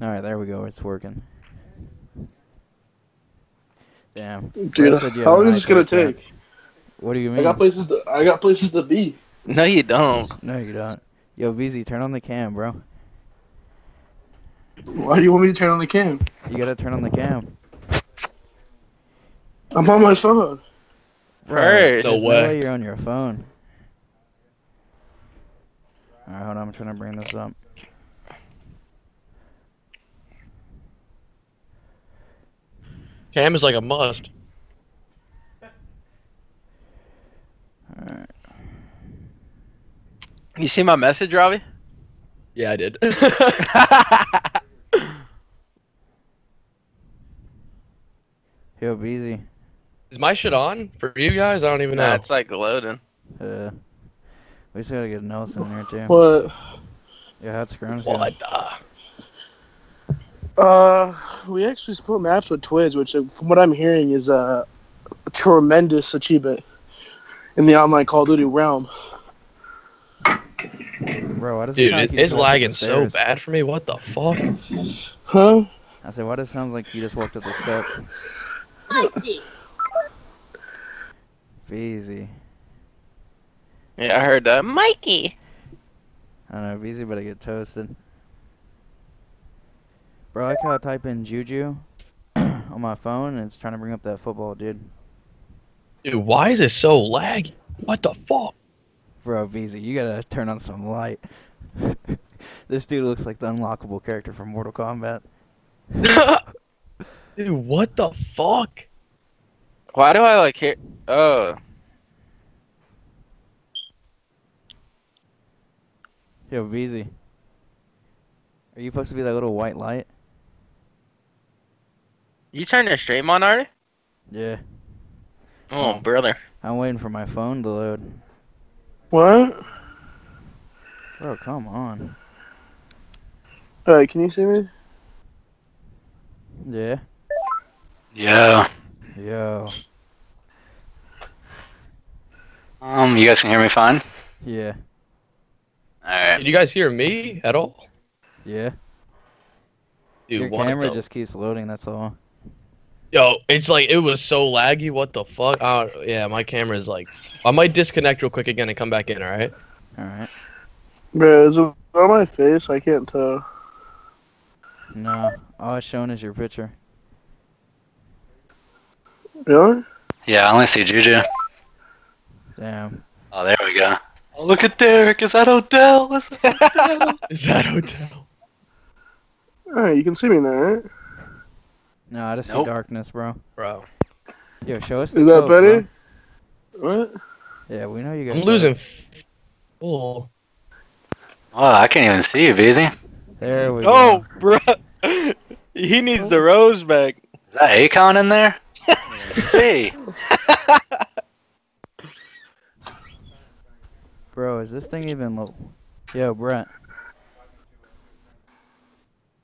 Alright, there we go. It's working. Damn. Dude, Brett said you how have an long is this gonna iPad chat. take? What do you I got mean? places to. I got places to be. No, you don't. No, you don't. Yo, Beehzy, turn on the cam, bro. Why do you want me to turn on the cam? You gotta turn on the cam. I'm on my phone. Bro, First. there's No no way. way you're on your phone. Alright, hold on. I'm trying to bring this up. Cam is like a must. Alright. You see my message, Robbie? Yeah, I did. Yo, Beehzy. Is my shit on for you guys? I don't even know. Nah, it's like loading. We still gotta get Nelson in here, too. What? Yeah, how's scrums What? going? We actually split maps with Twiz, which, from what I'm hearing, is a tremendous achievement in the online Call of Duty realm. Bro, why does it Dude, sound like you it's just walked up lagging the so stairs? bad for me. What the fuck? Huh? I said, why does it sound like you just walked up the steps? Beehzy. Yeah, I heard that. Mikey! I don't know, Beehzy better get toasted. Bro, I gotta type in Juju on my phone and it's trying to bring up that football, dude. Dude, why is it so laggy? What the fuck? Bro, Beehzy, you gotta turn on some light. This dude looks like the unlockable character from Mortal Kombat. Dude, what the fuck? Why do I like hear? Oh. Yo, Beehzy. Are you supposed to be that little white light? You turned your stream on already? Yeah. Oh, brother. I'm waiting for my phone to load. What? Bro, come on. Alright, can you see me? Yeah. Yeah. Yo. You guys can hear me fine? Yeah. Alright. Did you guys hear me at all? Yeah. Dude, Your what camera the... just keeps loading, that's all. Yo, it's like, it was so laggy. What the fuck? Yeah, my camera is like... I might disconnect real quick again and come back in, alright? Alright. Bro, is it on my face? I can't tell. No. All it's showing is your picture. Really? Yeah, I only see Juju. Damn. Oh, there we go. Oh, look at Derek. Is that Odell? Is that Odell? Is that hotel? Alright, you can see me now, right? No, I just see Nope. darkness, bro. Bro. Yo, show us the Is that code, better? bro. What? Yeah, we know you guys. I'm got losing... it. Oh. Oh, I can't even see you, Beehzy. There we Oh, go. bro. He needs the rose back. Is that Akon in there? Hey. Bro, is this thing even low? Yo, Brent.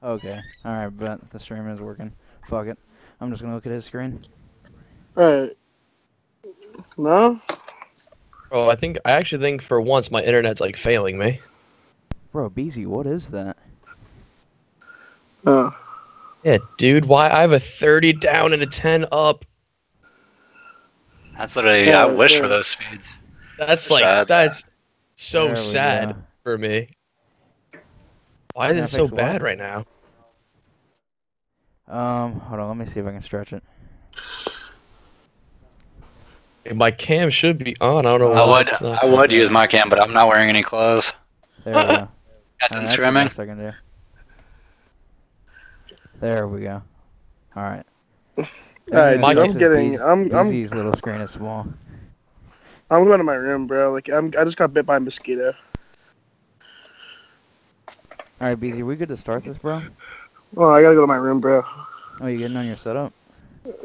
Okay. Alright, Brent. The stream is working. Fuck it. I'm just gonna look at his screen. Alright. No? Bro, I actually think for once my internet's like failing me. Bro, Beehzy, what is that? Oh. Yeah, dude, why? I have a 30 down and a 10 up. That's literally, Yeah, I wish yeah. for those speeds. That's like, Sad. that's so There we sad go. for me. Why is it so Graphics what? bad right now? Hold on, let me see if I can stretch it. My cam should be on. I don't know why. it's not. I would use my cam, but I'm not wearing any clothes. There we go. Got Alright, done that's the streaming. best I can do. There we go. Alright. Alright, My- dude, I'm getting. I'm Beehzy's little screen is small. going to my room, bro. Like, I just got bit by a mosquito. Alright, Beehzy, we good to start this, bro? Oh, I gotta go to my room, bro. Oh, you getting on your setup?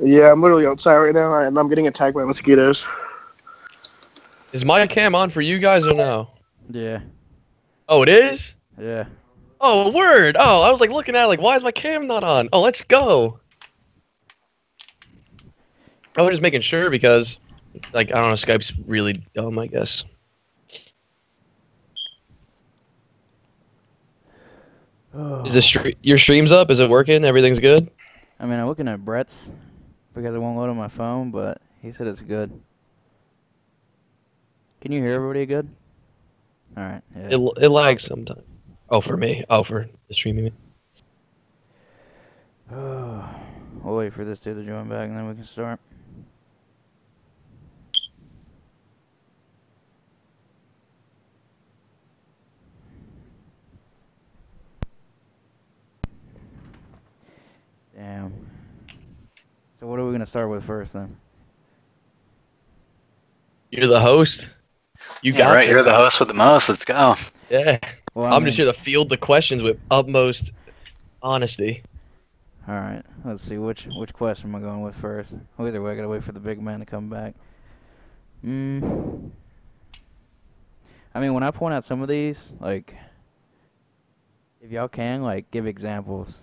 Yeah, I'm literally outside right now, and I'm getting attacked by mosquitoes. Is my cam on for you guys or no? Yeah. Oh, it is? Yeah. Oh, word. Oh, I was like looking at it like, why is my cam not on? Oh, let's go. I was just making sure because, like, I don't know, Skype's really dumb, I guess. Is the your stream's up? Is it working? Everything's good? I mean, I'm looking at Brett's because it won't load on my phone, but he said it's good. Can you hear everybody good? All right. Yeah. It lags sometimes. Oh, for me. Oh, for the streaming. We'll wait for this dude to join back and then we can start. Damn. So what are we gonna start with first then? You're the host. You Yeah, got right. this. You're the host with the most. Let's go. Yeah. Well, I'm just here to field the questions with utmost honesty. All right. Let's see which question am I going with first. Well, either way, I gotta wait for the big man to come back. I mean, when I point out some of these, like, if y'all can, like, give examples,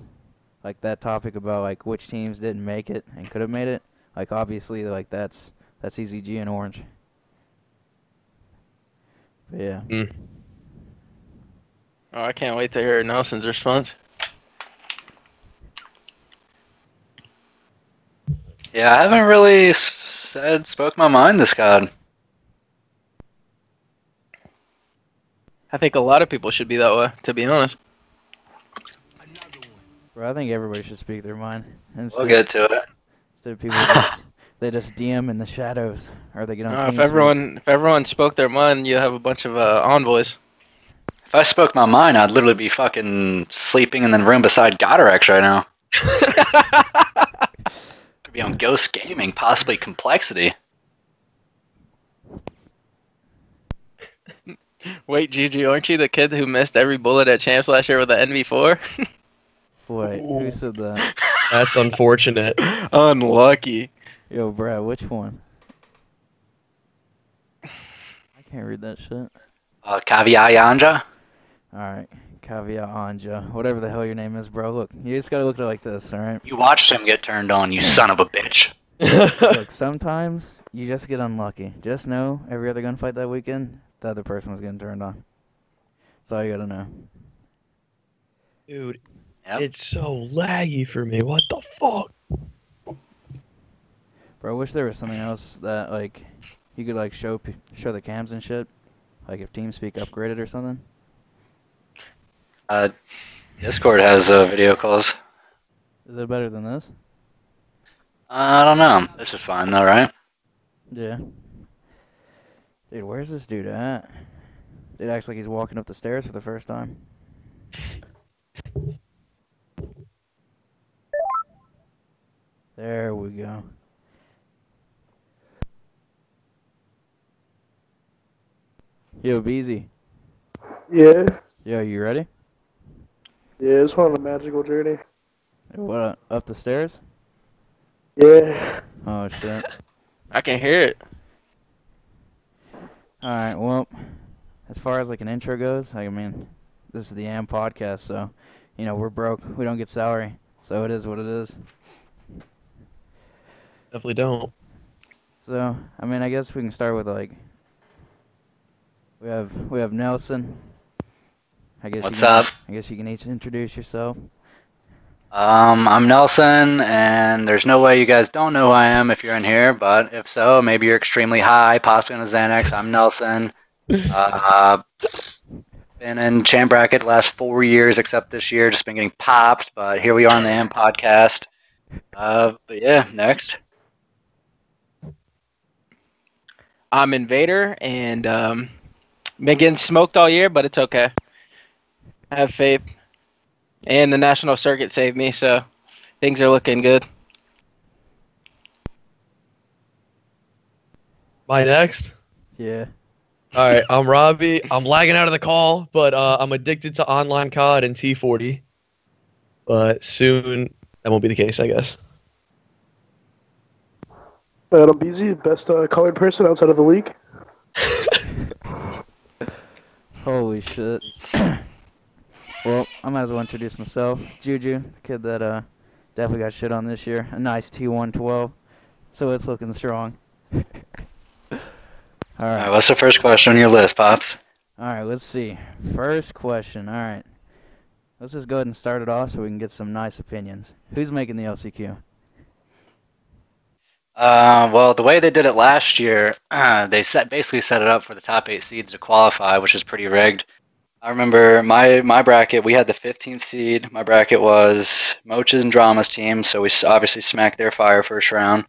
like that topic about like which teams didn't make it and could have made it. Like, obviously, like that's easy G and Orange. But yeah. Oh, I can't wait to hear Nelson's response. Yeah, I haven't really spoke my mind this God. I think a lot of people should be that way, to be honest. Bro, I think everybody should speak their mind. We'll get to it. Instead of people they just DM in the shadows, or they get on. If TeamSpeak. everyone spoke their mind, you have a bunch of envoys. If I spoke my mind, I'd literally be fucking sleeping in the room beside Godorex right now. Could be on Ghost Gaming, possibly Complexity. Wait, Gigi, aren't you the kid who missed every bullet at Champs last year with the NV4? Wait, who said that? That's unfortunate. Unlucky. Yo, Brad, which one? I can't read that shit. Caviar Yanja? Alright, Caveat Anja. Whatever the hell your name is, bro. Look, you just gotta look at it like this, alright? You watched him get turned on, you son of a bitch. Look, sometimes you just get unlucky. Just know every other gunfight that weekend, the other person was getting turned on. That's all you gotta know. Dude, Yep. it's so laggy for me. What the fuck? Bro, I wish there was something else that, like, you could, like, show the cams and shit. Like, if TeamSpeak upgraded or something. Discord has video calls. Is it better than this? I don't know. This is fine though, right? Yeah. Dude, where's this dude at? Dude acts like he's walking up the stairs for the first time. There we go. Yo, Beehzy. Yeah. Yo, you ready? Yeah, it's on a magical journey. What, up the stairs? Yeah. Oh, shit. I can hear it. Alright, well, as far as, like, an intro goes, I mean, this is the AM podcast, so, you know, we're broke. We don't get salary, so it is what it is. Definitely don't. So, I mean, I guess we can start with, like, we have Nelson. I guess What's up? I guess you can each introduce yourself. I'm Nelson, and there's no way you guys don't know who I am if you're in here, but if so, maybe you're extremely high, possibly on a Xanax. I'm Nelson. Been in Champ Bracket the last 4 years, except this year, just been getting popped, but here we are on the AM podcast. But yeah, next. I'm Envader, and been getting smoked all year, but it's okay. I have faith. And the national circuit saved me, so things are looking good. My next? Yeah. Alright, I'm Robbie. I'm lagging out of the call, but I'm addicted to online COD and T40. But soon, that won't be the case, I guess. I'm Beehzy, best colored person outside of the league. Holy shit. Well, I might as well introduce myself. Juju, the kid that definitely got shit on this year. A nice T112. So it's looking strong. Alright. What's the first question on your list, Pops? Alright, let's see. First question. Alright. Let's just go ahead and start it off so we can get some nice opinions. Who's making the LCQ? Well, the way they did it last year, they basically set it up for the top 8 seeds to qualify, which is pretty rigged. I remember my bracket, we had the 15th seed. My bracket was Moch's and Drama's team, so we obviously smacked their fire first round.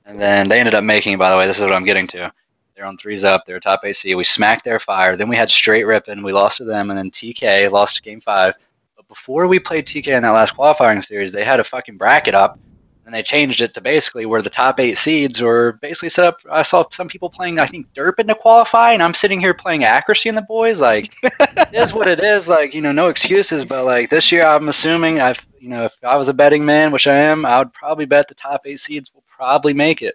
And then they ended up making, by the way, this is what I'm getting to. They're on 3s up, they're top 8 seed. We smacked their fire. Then we had Straight Rippin', we lost to them, and then TK lost game 5. But before we played TK in that last qualifying series, they had a fucking bracket up. And they changed it to basically where the top 8 seeds were basically set up. I saw some people playing, I think, Derpin to qualify, and I'm sitting here playing Accuracy in the boys. Like, it is what it is. Like, no excuses. But, like, this year I'm assuming if I was a betting man, which I am, I would probably bet the top 8 seeds will probably make it.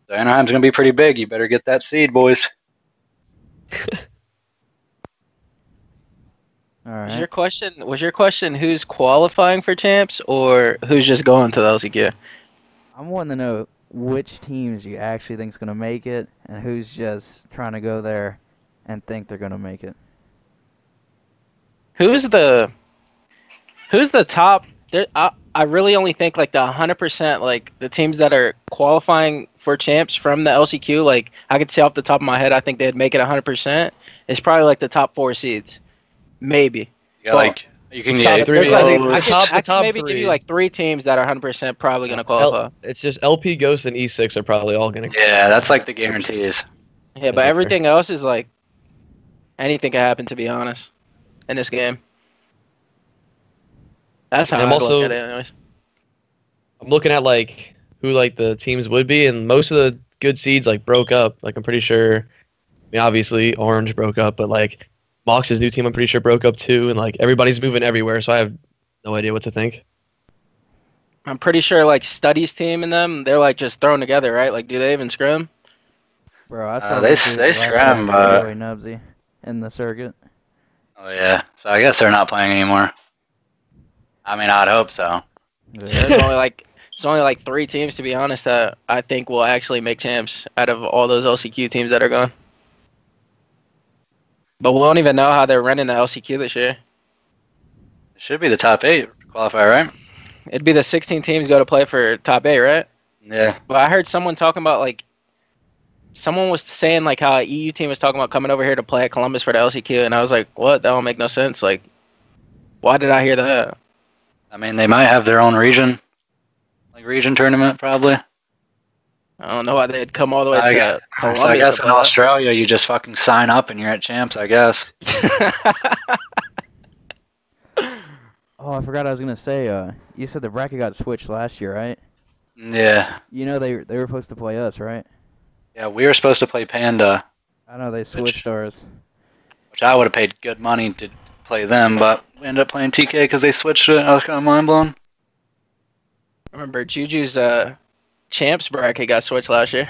So Anaheim's going to be pretty big. You better get that seed, boys. All right. Was your question who's qualifying for champs or who's just going to the LCQ? I'm wanting to know which teams you actually think is going to make it and who's just trying to go there and think they're going to make it. Who's the top? I really only think like the 100%, like the teams that are qualifying for champs from the LCQ. Like I could say off the top of my head, I think they'd make it 100%. It's probably like the top 4 seeds, maybe. Yeah, like you can Top get three. I top can maybe give three. you like 3 teams that are 100% probably going to qualify. It's just LP, Ghost, and E6 are probably all gonna. Yeah, that's like the guarantees. Yeah, but everything else is like anything can happen, to be honest, in this game. That's how And I I'm look also- at it, anyways. I'm looking at like who like the teams would be, and most of the good seeds like broke up. Like I'm pretty sure. I mean, obviously Orange broke up, but like Mox's new team, I'm pretty sure broke up too, and like everybody's moving everywhere. So I have no idea what to think. I'm pretty sure like Study's team and them, they're like just thrown together, right? Like, do they even scrim? Bro, I saw They this dude last scram, night, Joey Nubsy in the circuit. Oh, yeah. So I guess they're not playing anymore. I mean, I'd hope so. There's only like 3 teams, to be honest, that I think will actually make champs out of all those LCQ teams that are gone. But we don't even know how they're running the LCQ this year. It should be the top 8 qualifier, right? It'd be the 16 teams go to play for top 8, right? Yeah. But I heard someone talking about like, someone was saying like how an EU team was talking about coming over here to play at Columbus for the LCQ, and I was like, what? That don't make no sense. Like, why did I hear that? I mean, they might have their own region. Like region tournament, probably. I don't know why they'd come all the way to Columbus. So I guess to in play Australia, you just fucking sign up and you're at champs, I guess. that. Oh, I forgot I was gonna say. You said the bracket got switched last year, right? Yeah. They were supposed to play us, right? Yeah, we were supposed to play Panda, I know they switched ours. which I would have paid good money to play them, but we ended up playing TK because they switched it. I was kind of mind blown. I remember Juju's champs bracket got switched last year.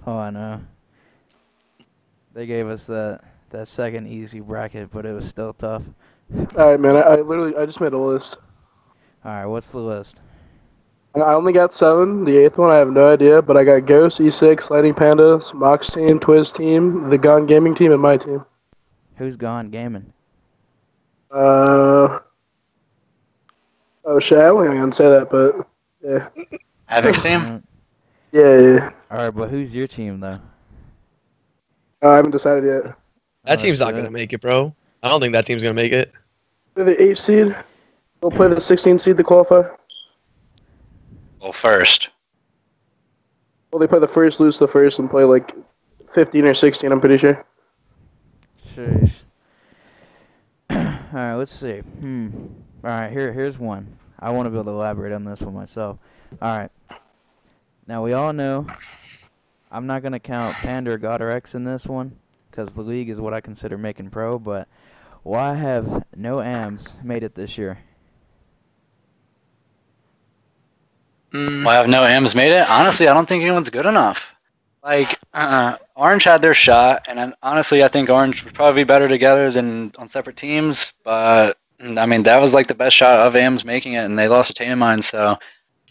Oh, I know. They gave us that second easy bracket, but it was still tough. All right, man. I just made a list. All right, what's the list? I only got 7. The 8th one I have no idea, but I got Ghost, E6, Lightning Pandas, Mox team, Twiz team, the Gone Gaming team, and my team. Who's gone gaming? Oh shit! I wasn't even gonna say that, but yeah, Havoc's team? yeah. All right, but who's your team though? I haven't decided yet. That Oh, team's not shit. gonna make it, bro. I don't think that team's gonna make it. Play the 8th seed. We'll play the 16th seed to qualify. Well, first. Well, they play the first, lose the first, and play like 15 or 16. I'm pretty sure. Sheesh. All right, let's see. All right, here's one. I want to be able to elaborate on this one myself. All right. Now we all know I'm not gonna count Panda or God or X in this one because the league is what I consider making pro. But why have no AMs made it this year? Why have no M's made it? Honestly, I don't think anyone's good enough. Like, Orange had their shot, and honestly, I think Orange would probably be better together than on separate teams. But I mean, that was like the best shot of M's making it, and they lost to Tame Mine. So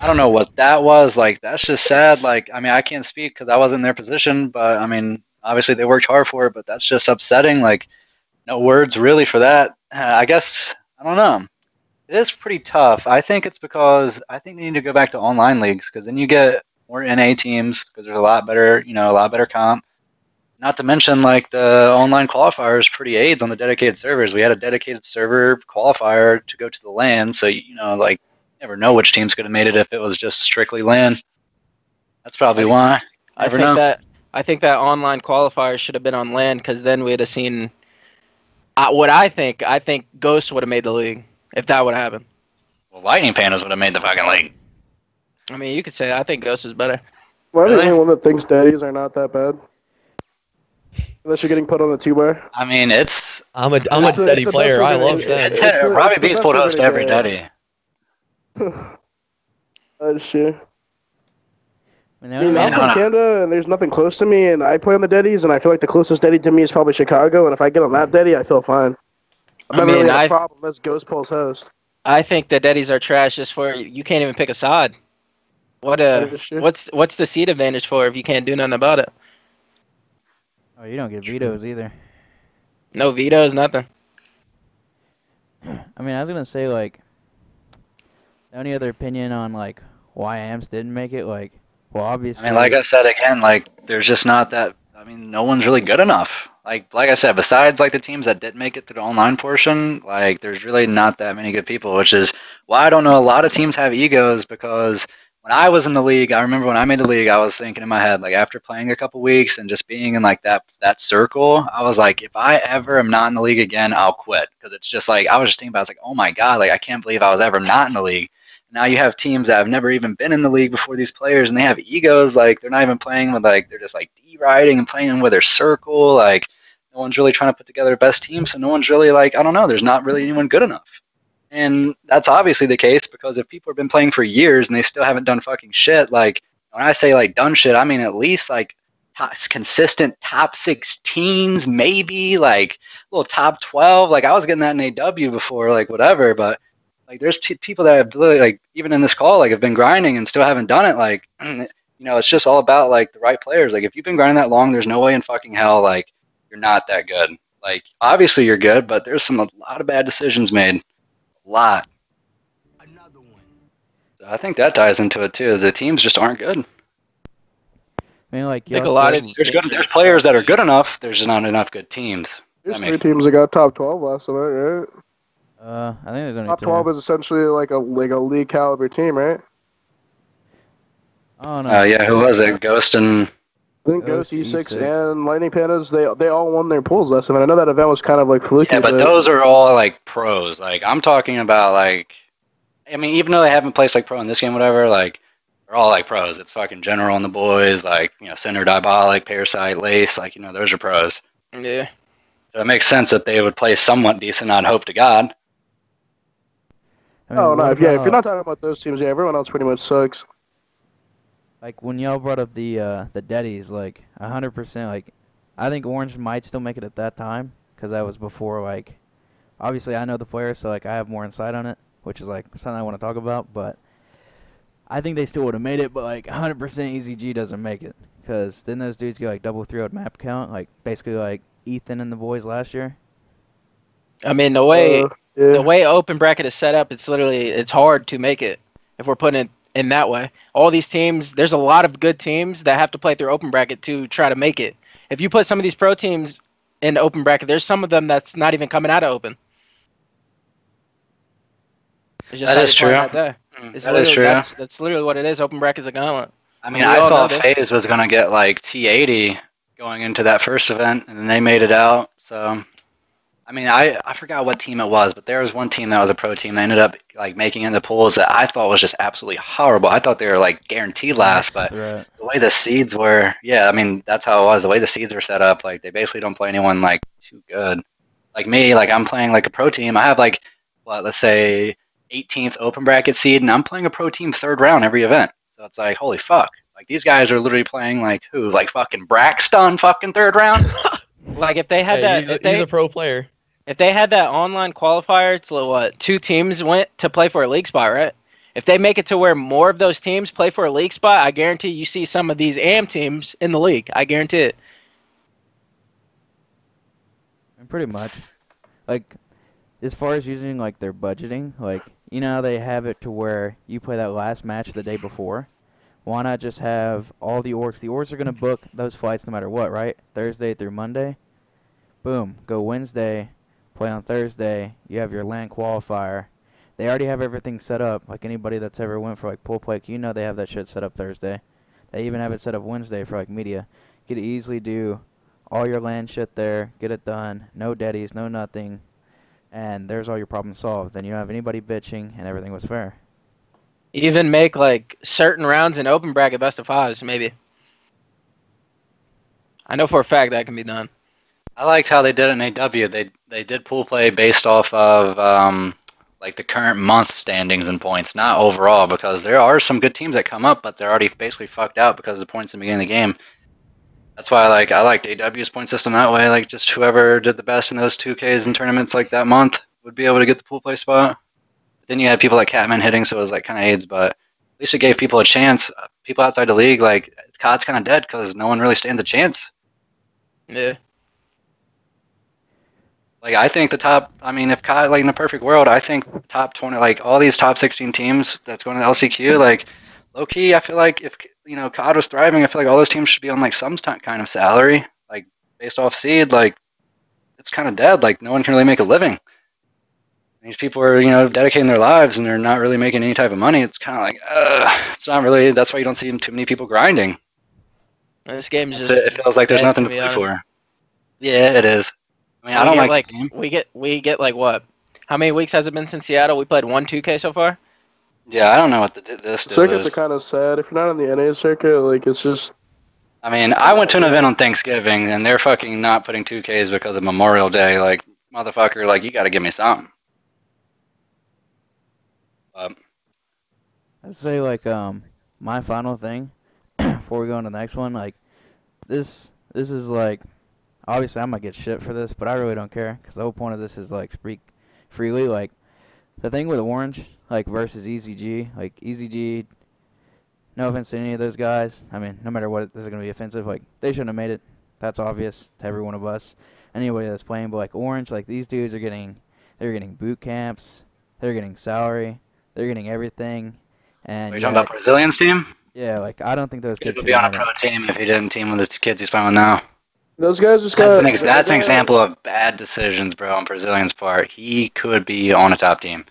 I don't know what that was. Like, that's just sad. Like, I mean, I can't speak because I wasn't in their position, but I mean, obviously they worked hard for it. But that's just upsetting. Like, no words really for that. I guess I don't know. It is pretty tough. I think it's because I think they need to go back to online leagues because then you get more NA teams because there's a lot better, a lot better comp. Not to mention, like the online qualifiers pretty aids on the dedicated servers. We had a dedicated server qualifier to go to the LAN, so like you never know which teams could have made it if it was just strictly LAN. That's probably why. Never know. I think that online qualifier should have been on LAN because then we'd have seen. What I think Ghost would have made the league if that would have happened. Well, Lightning Pandas would have made the fucking league. I mean, you could say I think Ghost is better. Well, I'm Really? the only one that thinks daddies are not that bad. Unless you're getting put on a 2-bar. I mean, it's I'm a It's daddy the player. best I way to love get- that. it's the- Robbie it's the B's best pulled way host to every get- daddy. That's true. I mean, I mean, the I'm only- from Canada, and there's nothing close to me, and I play on the daddies, and I feel like the closest daddy to me is probably Chicago, and if I get on that daddy, I feel fine. I've I never mean, really had a problem as Ghost Pulse host. I think the Deddies are trash just for you can't even pick a side. That is true. What's the seed advantage for if you can't do nothing about it? Oh, you don't get vetoes either. No vetoes, nothing. I mean, I was gonna say like, the only other opinion on like why AMS didn't make it, like, well, obviously. I mean, like I said again, like there's just not that. I mean, no one's really good enough. Like I said, besides like the teams that did make it to the online portion, like there's really not that many good people, which is why I don't know a lot of teams have egos because when I was in the league, I remember when I made the league, I was thinking in my head, like after playing a couple weeks and just being in like that circle, I was like, if I ever am not in the league again, I'll quit because it's just like I was just thinking about, it's like, oh my god, like I can't believe I was ever not in the league. Now you have teams that have never even been in the league before these players, and they have egos. Like they're not even playing with like they're just like deriding and playing with their circle. Like no one's really trying to put together a best team, so no one's really like I don't know. There's not really anyone good enough, and that's obviously the case because if people have been playing for years and they still haven't done fucking shit, like when I say like done shit, I mean at least like consistent top 16s, maybe like a little top 12. Like I was getting that in AW before, like whatever, but. Like there's people that have literally like even in this call like have been grinding and still haven't done it. Like it's just all about like the right players. Like if you've been grinding that long, there's no way in fucking hell like you're not that good. Like obviously you're good, but there's a lot of bad decisions made. A lot. Another one. So I think that ties into it too. The teams just aren't good. I mean, like, I think y'all a lot said- of There's players that are good enough. There's just not enough good teams. There's That 3 makes teams that got top 12 last night, right? I think there's only Top two. 12 is essentially like a league caliber team, right? Oh no. Yeah, who was it? Ghost and I think Ghost, Ghost, E6, E6. and Lightning Pandas, they all won their pools last time. And I know that event was kind of like fluky. yeah, but those are all like pros. Like I'm talking about like, I mean, even though they haven't placed like pro in this game, whatever, like they're all like pros. It's fucking General and the boys, like Cinder, Diabolic, Parasite, Lace, like those are pros. Yeah. So it makes sense that they would play somewhat decent on Hope to God. I mean, Oh no, what if you're about, not talking about those teams, yeah, everyone else pretty much sucks. like when y'all brought up the Deddies, like 100%, like I think Orange might still make it at that time because that was before like, obviously I know the players, so like I have more insight on it, which is like something I want to talk about. But I think they still would have made it, but like 100% EZG doesn't make it because then those dudes get like double 3-0 map count, like basically like Ethan and the boys last year. I mean the way Yeah. the way open bracket is set up, it's hard to make it if we're putting it in that way. All these teams, there's a lot of good teams that have to play through open bracket to try to make it. If you put some of these pro teams in open bracket, there's some of them that's not even coming out of open. It's just That how is you play true. that day. It's That is literally- true. That's literally what it is. Open bracket's a gauntlet. I mean, We I all know thought this. FaZe was gonna get like T80 going into that first event, and then they made it out. So, I mean, I forgot what team it was, but there was one team that was a pro team that ended up like making it in the pools that I thought was just absolutely horrible. I thought they were like guaranteed last, but Threat. the way the seeds were, yeah, I mean, that's how it was. The way the seeds were set up, like they basically don't play anyone like too good. Like me, like I'm playing like a pro team. I have like what, let's say 18th open bracket seed, and I'm playing a pro team third round every event. So it's like, holy fuck. Like these guys are literally playing like who? Like fucking Braxton fucking third round? Like if they had that, He's a pro player. if they had that online qualifier, it's like, what, 2 teams went to play for a league spot, right? If they make it to where more of those teams play for a league spot, I guarantee you see some of these AM teams in the league. I guarantee it. And pretty much, like as far as using like their budgeting, like you know how they have it to where you play that last match the day before. Why not just have all the orgs? The orgs are gonna book those flights no matter what, right? Thursday through Monday. Boom, go Wednesday, play on Thursday. You have your LAN qualifier. They already have everything set up. Like anybody that's ever went for like pool play, you know they have that shit set up Thursday. They even have it set up Wednesday for like media. You could easily do all your LAN shit there, get it done, no deadies, no nothing, and there's all your problems solved. Then you don't have anybody bitching, and everything was fair. Even make like certain rounds in open bracket best of fives, maybe. I know for a fact that can be done. I liked how they did it in AW. They did pool play based off of like the current month standings and points, not overall, because there are some good teams that come up, but they're already basically fucked out because of the points in the beginning of the game. That's why I liked AW's point system that way. Like just whoever did the best in those 2Ks and tournaments like that month would be able to get the pool play spot. Then you had people like Catman hitting, so it was like kind of AIDS, but at least it gave people a chance. People outside the league, like COD's kind of dead because no one really stands a chance. Yeah. Like I think the top. I mean, if COD, like in a perfect world, I think the top 20, like all these top 16 teams that's going to LCQ, like low key, I feel like if COD was thriving, I feel like all those teams should be on like some kind of salary, like based off seed. Like it's kind of dead. Like no one can really make a living. These people are dedicating their lives and they're not really making any type of money. It's kind of like it's not really. That's why you don't see too many people grinding. This game's just. It feels like there's nothing to play for. Yeah, it is. I mean, I don't like the game. We get like what? How many weeks has it been since Seattle? We played 1 2K so far. Yeah, I don't know what this circuits are kind of sad. If you're not on the NA circuit, like it's just. I mean, I went to an event on Thanksgiving and they're fucking not putting 2Ks because of Memorial Day. Like, motherfucker, like you got to give me something. I'd say like my final thing before we go on to the next one, like this is like obviously I'm gonna get shit for this, but I really don't care because the whole point of this is like speak freely. Like the thing with Orange like versus EZG, like EZG, no offense to any of those guys. I mean, no matter what, this is gonna be offensive. Like they shouldn't have made it. That's obvious to every one of us. Anybody that's playing, but like Orange, like these dudes they're getting boot camps, they're getting salary, they're getting everything. And are you talking about Brazilian's team? Yeah, like I don't think those kids would be on a pro team if he didn't team with the kids he's playing with now. Those guys just got. That's an example of bad decisions, bro, on Brazilian's part. He could be on a top team.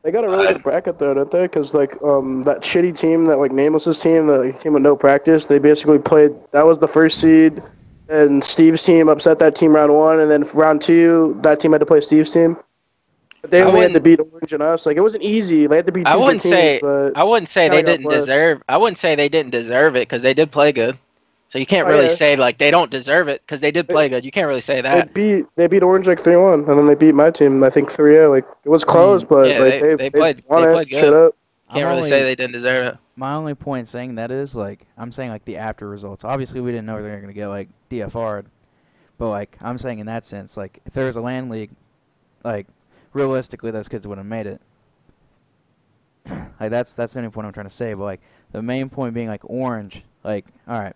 They got a really good bracket though, don't they? Because like that shitty team, that like Nameless's team, the team with no practice, they basically played. That was the first seed, and Steve's team upset that team round 1, and then round 2, that team had to play Steve's team. But they only had to beat Orange and us. Like it wasn't easy. They had to beat. I wouldn't say they didn't deserve. I wouldn't say they didn't deserve it because they did play good. So you can't really say like they don't deserve it because they did play good. You can't really say that. They beat Orange like 3-1, and then they beat my team I think 3-0. Like it was close, but yeah, like they played good. Can't really say they didn't deserve it. My only point saying that is like I'm saying like the after results. Obviously we didn't know they were gonna get like DFR'd, but like I'm saying in that sense, like if there was a LAN league, like realistically those kids would have made it. Like that's the only point I'm trying to say. But like the main point being like Orange, like all right.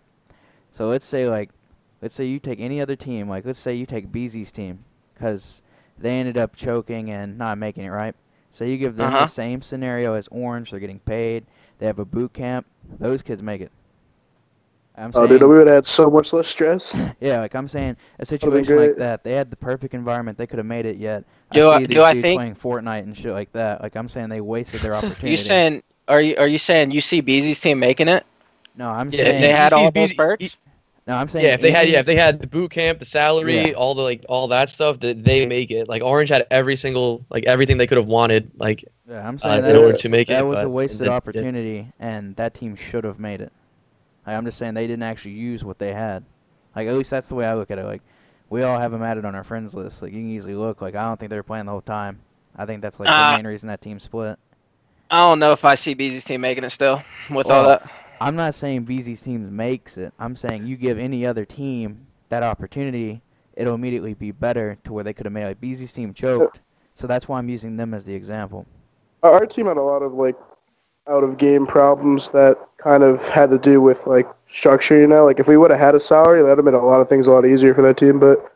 So let's say you take any other team, like let's say you take Beehzy's team, because they ended up choking and not making it, right? So you give them the same scenario as Orange, they're getting paid, they have a boot camp, those kids make it. Dude, we would have had so much less stress. Yeah, like I'm saying, a situation like that, they had the perfect environment, they could have made it yet. Do I think playing Fortnite and shit like that? Like I'm saying, they wasted their opportunity. Are you saying you see Beehzy's team making it? No, I'm saying if they had all those perks. No, I'm saying if they had the boot camp, the salary, all that stuff, that they make it. Like Orange had everything they could have wanted. Like I'm saying in order to make that it, was a wasted opportunity, and that team should have made it. Like, I'm just saying they didn't actually use what they had. Like at least that's the way I look at it. Like we all have them added on our friends list. Like you can easily look. Like I don't think they were playing the whole time. I think that's like the main reason that team split. I don't know if I see Beehzy's team making it still with all that. I'm not saying Beehzy's team makes it. I'm saying you give any other team that opportunity, it'll immediately be better to where they could have made it. Like Beehzy's team choked, so that's why I'm using them as the example. Our team had a lot of like out of game problems that kind of had to do with like structure. Like if we would have had a salary, that would have made a lot of things a lot easier for that team. But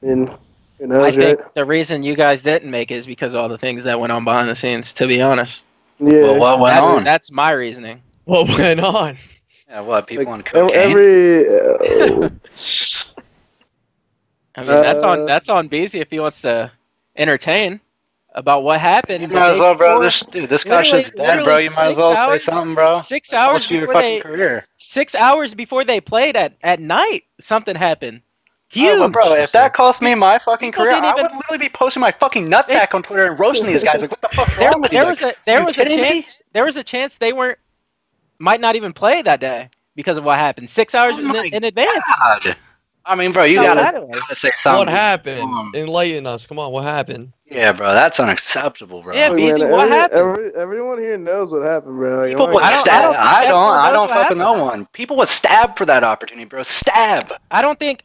I mean, Who knows, I think right? the reason you guys didn't make it is because of all the things that went on behind the scenes. To be honest, Yeah. Well, what went on? that's my reasoning. What went on? Yeah, what, people Like on cocaine? I mean, that's Uh, on Beehzy if he wants to entertain about what happened You the might as day well, bro. before. This guy shit's dead, bro. You might as well say something, bro. 6 That hours cost you your before fucking they career. 6 hours before they played at night, something happened. Oh, Huge. but bro, if that cost me my fucking People career, didn't I even- would literally be posting my fucking nutsack on Twitter and roasting these guys. Like, what the fuck's there, wrong with you? there Like, was a you kidding me? there was a chance they might not even play that day because of what happened 6 hours Oh my in advance. God. I mean, bro, you How gotta, bad it was. gotta say something. What happened? Um, Enlighten us. Come on, what happened? Yeah, bro, that's unacceptable, bro. Yeah, look, Beehzy, man, what happened? Everyone here knows what happened, bro. Like, People am I would gonna- stab. I everyone knows don't what fucking know happened. one. People would stab for that opportunity, bro. Stab. I don't think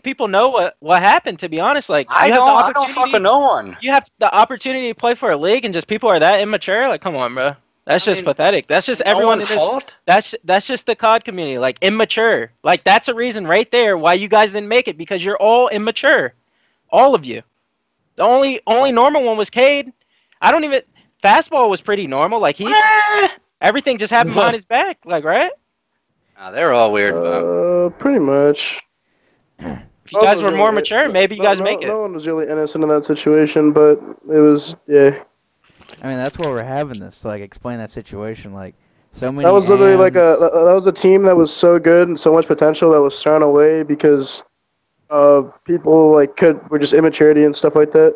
people know what happened, to be honest. Like, I you have the don't opportunity. fucking know one. You have the opportunity to play for a league, and just people are that immature. Like, come on, bro. That's I just mean, pathetic. That's just No everyone one's in this. fault. That's just the COD community, like immature. Like that's a reason right there why you guys didn't make it, because you're all immature, all of you. The only normal one was Cade. I don't even. Fastball was pretty normal. Like everything just happened behind his back. Like right. Nah, they're all weird, but Pretty much. If you guys were more mature, maybe you guys make it. No one was really innocent in that situation, but it was, yeah. I mean, that's why we're having this to, like, explain that situation. Like, so many. That was literally like AMs that was a team that was so good and so much potential that was thrown away because people were just immaturity and stuff like that.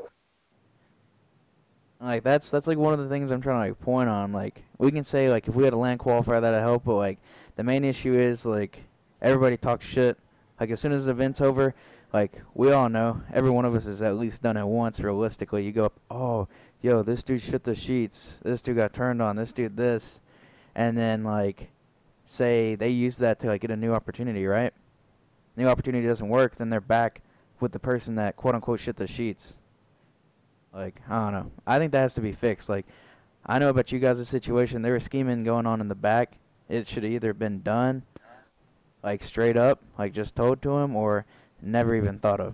Like that's like one of the things I'm trying to like point on. Like we can say like if we had a land qualifier that'd help, but like the main issue is like everybody talks shit. Like as soon as the event's over, like we all know every one of us has at least done it once. Realistically, you go up, oh, yo, this dude shit the sheets. This dude got turned on. This dude this, and then like say they use that to like get a new opportunity, right? New opportunity doesn't work, then they're back with the person that quote unquote shit the sheets. Like, I don't know. I think that has to be fixed. Like, I know about you guys' situation. There was scheming going on in the back. It should have either been done, like, straight up, like, just told to him, or never even thought of.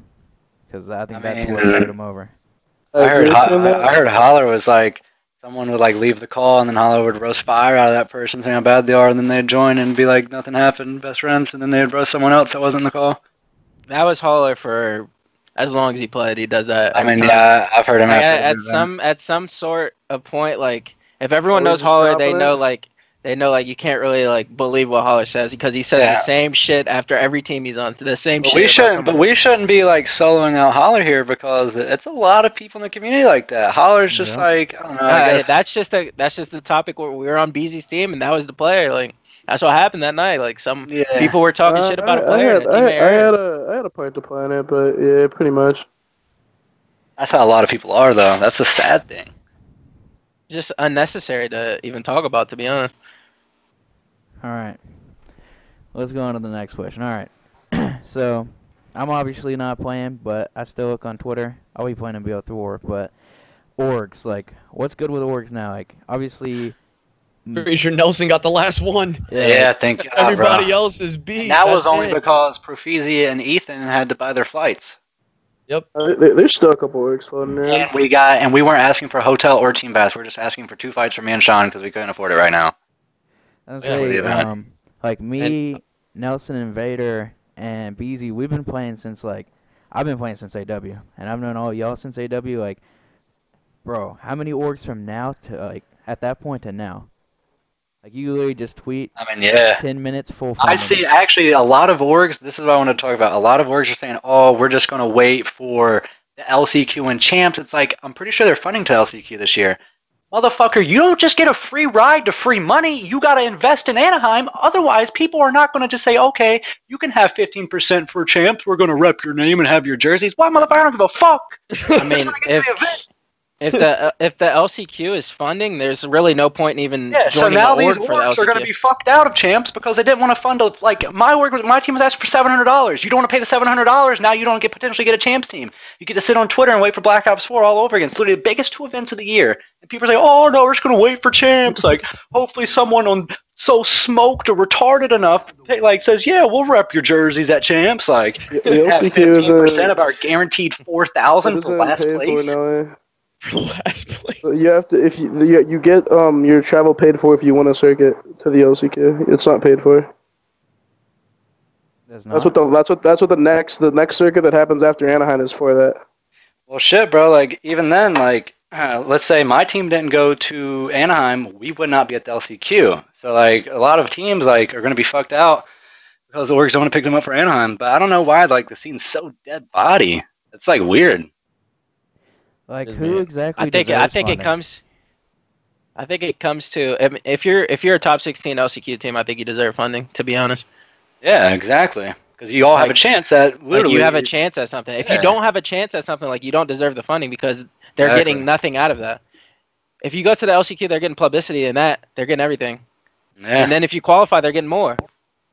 Because I think that's what screwed him over. I heard Holler was like, someone would like leave the call and then Holler would roast fire out of that person, saying how bad they are, and then they'd join and be like, nothing happened, best friends, and then they'd roast someone else that wasn't in the call. That was Holler for as long as he played. He does that. I mean, every time. yeah, I've heard him Like, after at some sort of point, like if everyone Always knows Holler, just they dropping know it? like you can't really like believe what Holler says, because he says the same shit after every team he's on. The same But shit. we shouldn't be like soloing out Holler here, because it's a lot of people in the community like that. Holler's just like, I don't know. I guess. That's just the topic where we were on Beehzy's team, and that was the player. Like that's what happened that night. Like some people were talking shit about a player. And a teammate I had a part to play in it, but yeah, pretty much. That's how a lot of people are, though. That's a sad thing. just unnecessary to even talk about, to be honest. All right. Let's go on to the next question. All right. So, I'm obviously not playing, but I still look on Twitter. I'll be playing in BO3 but orgs, like, what's good with orgs now? Like, obviously... Pretty sure Nelson got the last one. Yeah, thank God, Everybody bro. else is B. And that was That's only it. because Profeezy and Ethan had to buy their flights. Yep. There's still a couple works floating around. And we weren't asking for a hotel or team pass. We're just asking for 2 fights for me and Sean because we couldn't afford it right now. I Yeah, what do you say, want? like me, Nelson, Envader, and Beehzy, we've been playing since like I've been playing since AW, and I've known all y'all since AW. Like, bro, how many orgs from now to like at that point to now? Like you literally just tweet. I mean, yeah. 10 minutes full. I see actually a lot of orgs. This is what I want to talk about. A lot of orgs are saying, "Oh, we're just going to wait for the LCQ and champs." It's like I'm pretty sure they're funding to LCQ this year. Motherfucker, you don't just get a free ride to free money. You got to invest in Anaheim. Otherwise, people are not going to just say, okay, you can have 15% for champs. We're going to rep your name and have your jerseys. Why, motherfucker, I don't give a fuck. I mean, if the LCQ is funding, there's really no point in even so joining now the these org for the orgs are going to LCQ. be fucked out of champs because they didn't want to fund a, like my team was asking for $700. You don't want to pay the $700. Now you don't potentially get a champs team. You get to sit on Twitter and wait for Black Ops 4 all over again. It's literally the biggest 2 events of the year. And people say, oh no, we're just going to wait for champs. Like hopefully someone on so smoked or retarded enough, like says, yeah, we'll rep your jerseys at champs. Like, The have LCQ 15% of our guaranteed it 4,000 for isn't last paid for place. now. Last place. You have to if you get your travel paid for if you win a circuit to the LCQ. It's not paid for. That's That's not. what the next circuit that happens after Anaheim is for that. Well, shit, bro. Like, even then, like, let's say my team didn't go to Anaheim, we would not be at the LCQ. So, like, a lot of teams, like, are going to be fucked out because the orgs don't want to pick them up for Anaheim. But I don't know why, like, the scene's so dead body. It's, like, weird. Like, who exactly I think deserves it funding? comes. I think it comes to I mean, if you're a top 16 LCQ team, I think you deserve funding. To be honest, Yeah, exactly. Because you all have a Like- chance at like literally. you have a chance at something. If you Yeah. don't have a chance at something, like you don't deserve the funding because they're Exactly. getting nothing out of that. If you go to the LCQ, they're getting publicity and that they're getting everything. Yeah. And then if you qualify, they're getting more.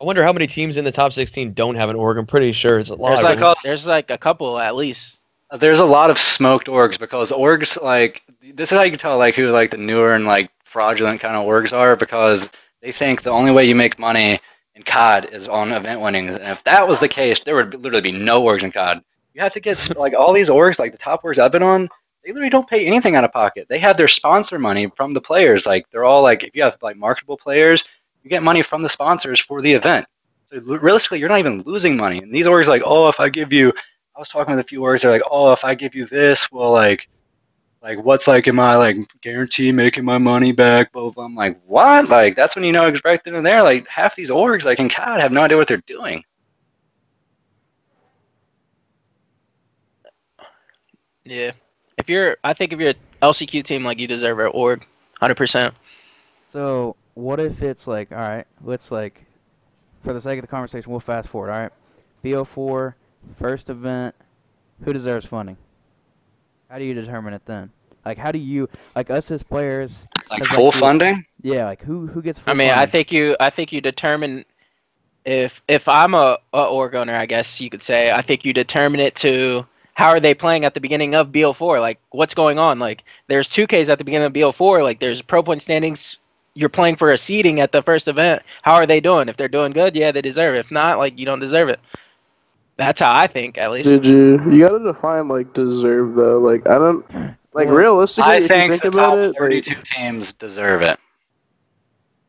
I wonder how many teams in the top 16 don't have an org. I'm pretty sure it's a lot. There's like right? there's like a couple at least. There's a lot of smoked orgs because orgs, like, this is how you can tell, like, who, like, the newer and, like, fraudulent kind of orgs are, because they think the only way you make money in COD is on event winnings. And if that was the case, there would literally be no orgs in COD. You have to get, like, all these orgs, like the top orgs I've been on, they literally don't pay anything out of pocket. They have their sponsor money from the players. Like, they're all, like, if you have, like, marketable players, you get money from the sponsors for the event. So realistically, you're not even losing money. And these orgs, like, oh, if I give you, I was talking with a few orgs, they're like, oh, if I give you this, well, like what's, like, am I, like, guarantee making my money back? Blah, blah, blah. I'm like, what? Like, that's when you know right then and there, like, half these orgs, like, in COD have no idea what they're doing. Yeah. I think if you're an LCQ team, like you deserve an org, 100%. So what if it's like, all right, let's like, for the sake of the conversation, we'll fast forward. All right, BO4 first event, who deserves funding? How do you determine it then? Like, how do you, like, us as players, Like, 'cause, full the- funding? Yeah, like who gets full I mean, funding? I think you determine if I'm a org owner, I guess you could say. I think you determine it to how are they playing at the beginning of BO4? Like, what's going on? Like, there's 2Ks at the beginning of BO4. Like, there's pro point standings. You're playing for a seeding at the first event. How are they doing? If they're doing good, yeah, they deserve it. If not, like, you don't deserve it. That's how I think, at least. Did you gotta define like deserve though? Like I don't like Well, realistically. I if think you think the about top it, like, 32 teams deserve it.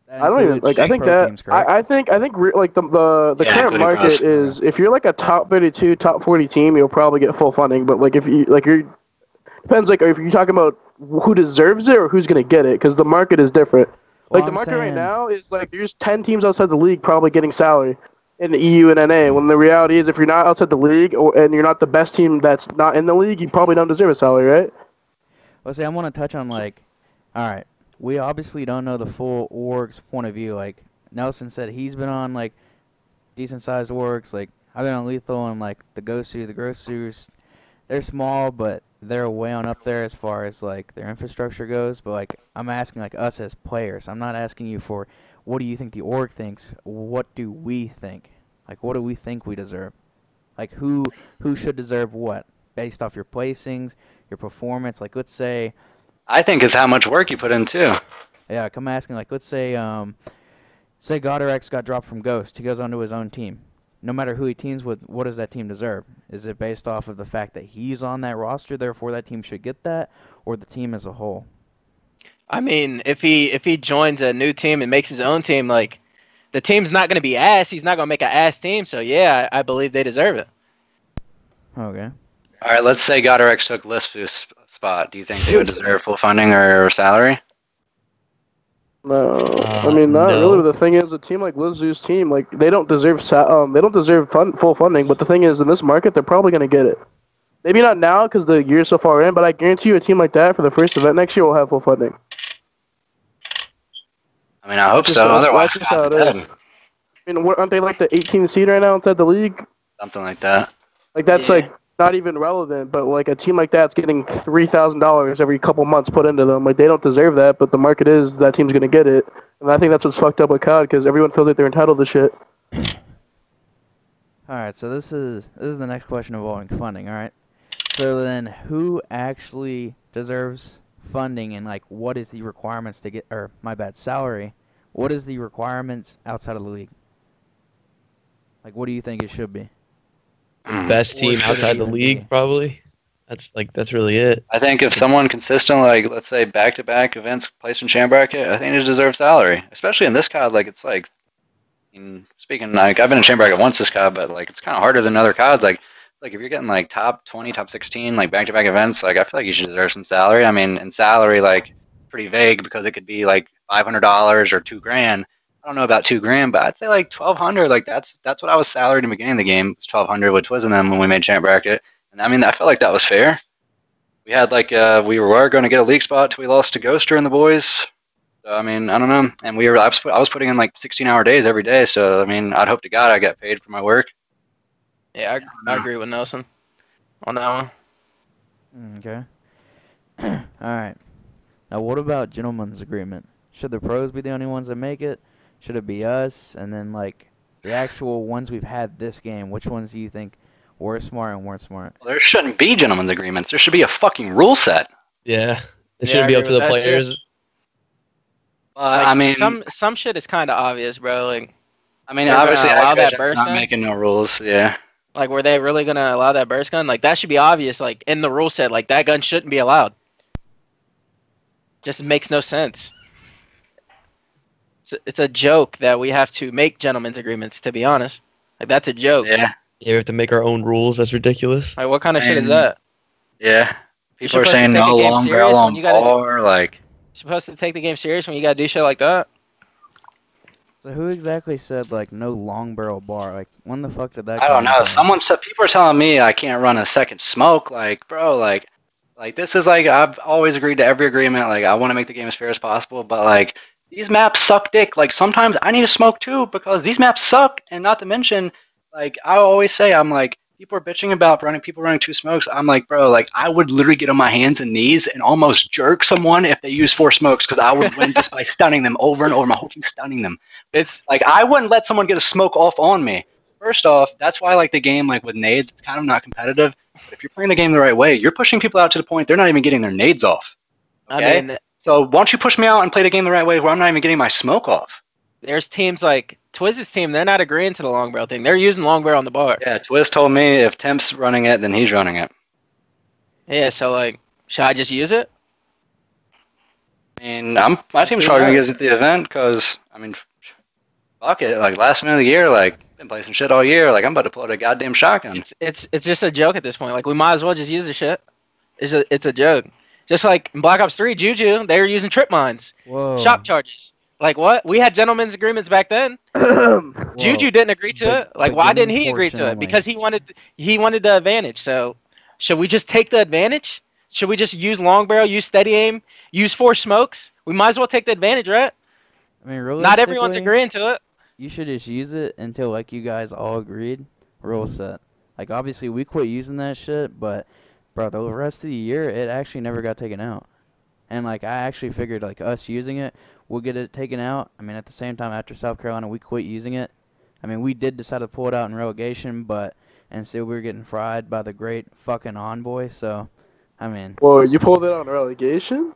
That I don't even includes like. I think pro that teams, correct? I think like the Yeah, current including market pros. is if you're like a top 32, top 40 team, you'll probably get full funding. But like if you like you're depends like if you're talking about who deserves it or who's gonna get it because the market is different. Well, Like the I'm market right saying- now is like there's 10 teams outside the league probably getting salary in the EU and NA. When the reality is if you're not outside the league and you're not the best team that's not in the league, you probably don't deserve a salary, right? Well, see, I want to touch on, like, all right, we obviously don't know the full org's point of view. Like, Nelson said he's been on, like, decent-sized orgs. Like, I've been on Lethal and, like, the Grosus. They're small, but they're way on up there as far as, like, their infrastructure goes. But, like, I'm asking, like, us as players. I'm not asking you for what do you think the org thinks. What do we think? Like, what do we think we deserve? Like, who should deserve what? Based off your placings, your performance. Like, let's say, I think it's how much work you put in, too. yeah, I'm asking, like, let's say, say Goddard got dropped from Ghost. He goes onto his own team. No matter who he teams with, what does that team deserve? Is it based off of the fact that he's on that roster, therefore that team should get that, or the team as a whole? I mean, if he joins a new team and makes his own team, like, the team's not going to be ass. He's not going to make an ass team. So, yeah, I believe they deserve it. Okay. All right, let's say Goddard took Lispu's spot. Do you think they would deserve full funding or salary? No, I mean not no. really. But the thing is, a team like Lizu's team, like they don't deserve full funding. But the thing is, in this market, they're probably gonna get it. Maybe not now because the year's so far in, but I guarantee you, a team like that for the first event next year will have full funding. I mean, I hope That's so. just- Otherwise, that's just how it is. dead. I mean, aren't they like the 18th seed right now inside the league? Something like that. Like that's Yeah. like not even relevant. But like a team like that's getting $3,000 every couple months put into them. Like they don't deserve that, but the market is that team's gonna get it. And I think that's what's fucked up with COD because everyone feels like they're entitled to shit. All right, so this is the next question involving funding, all right? So then who actually deserves funding and, like, what is the requirements to get, or my bad, salary what is the requirements outside of the league? Like, what do you think it should be? Best Or team should it outside the even league, be? probably. That's really it. I think if someone consistent, like let's say back-to-back events placed in champ bracket, I think they deserve salary. Especially in this COD, like it's like, speaking like I've been in champ bracket once this COD, but like it's kind of harder than other CODs. Like if you're getting like top 20, top 16, like back-to-back events, like I feel like you should deserve some salary. I mean, and salary like pretty vague because it could be like $500 or $2,000. I don't know about $2,000, but I'd say like 1,200. Like that's what I was salaried in the beginning of the game. It was 1,200 with Twiz and them when we made champ bracket, and I mean I felt like that was fair. We had like we were going to get a league spot till we lost to Ghoster and the boys. So I mean I don't know, and I was putting in like 16-hour days every day. So I mean I'd hope to God I got paid for my work. Yeah, I agree with Nelson on that one. Okay. All right. Now, what about gentleman's agreement? Should the pros be the only ones that make it? Should it be us? And then, like, the actual ones we've had this game, which ones do you think were smart and weren't smart? Well, there shouldn't be gentlemen's agreements. There should be a fucking rule set. Yeah. It Yeah, shouldn't I be up agree to the with that, too. players. Like, I mean, some shit is kind of obvious, bro. Like, they're obviously gonna allow that Activision's burst not gun? making no rules. Yeah. Like, were they really gonna allow that burst gun? Like, that should be obvious. Like, in the rule set, like that gun shouldn't be allowed. Just makes no sense. It's a joke that we have to make gentlemen's agreements. To be honest, like that's a joke. Yeah. Yeah, we have to make our own rules. That's ridiculous. Like, what kind of shit is And- that? Yeah. You're People are supposed to saying take no a game long serious barrel when on you gotta- bar. Like, You're supposed to take the game serious when you gotta do shit like that. So who exactly said, like, no long barrel bar? Like, when the fuck did that I don't come know. from? Someone said people are telling me I can't run a second smoke. Like, bro, like this is like I've always agreed to every agreement. Like, I want to make the game as fair as possible, but like these maps suck dick. Like sometimes I need to smoke too because these maps suck. And not to mention, like I always say, I'm like people are bitching about people running 2 smokes. I'm like, bro, like I would literally get on my hands and knees and almost jerk someone if they use 4 smokes because I would win just by stunning them over and over. My whole team stunning them. It's like I wouldn't let someone get a smoke off on me. First off, that's why like the game like with nades, it's kind of not competitive. But if you're playing the game the right way, you're pushing people out to the point they're not even getting their nades off. Okay? I mean, So why don't you push me out and play the game the right way where I'm not even getting my smoke off? there's teams like Twiz's team. They're not agreeing to the long barrel thing. They're using long barrel on the bar. Yeah, Twiz told me if Temp's running it, then he's running it. Yeah. So like, should I just use it? I mean, my team's probably gonna get the event because I mean, fuck it. Like last minute of the year, like been playing some shit all year. Like I'm about to pull out a goddamn shotgun. It's just a joke at this point. Like we might as well just use the shit. It's a joke. Just like in Black Ops 3, Juju, they were using trip mines, Whoa. shock charges. Like what? We had gentlemen's agreements back then. Whoa. Juju didn't agree to it. Like why didn't he agree to portion it? Because he wanted the advantage. So should we just take the advantage? Should we just use long barrel, use steady aim, use 4 smokes? We might as well take the advantage, right? I mean, Not everyone's realistically, agreeing to it. You should just use it until, like, you guys all agreed. Rule set. Like, obviously, we quit using that shit, but, bro, the rest of the year, it actually never got taken out. And, like, I actually figured, like, us using it, we'll get it taken out. I mean, at the same time, after South Carolina, we quit using it. I mean, we did decide to pull it out in relegation, but, and still we were getting fried by the great fucking Envoy, so, I mean. Whoa, you pulled it on relegation?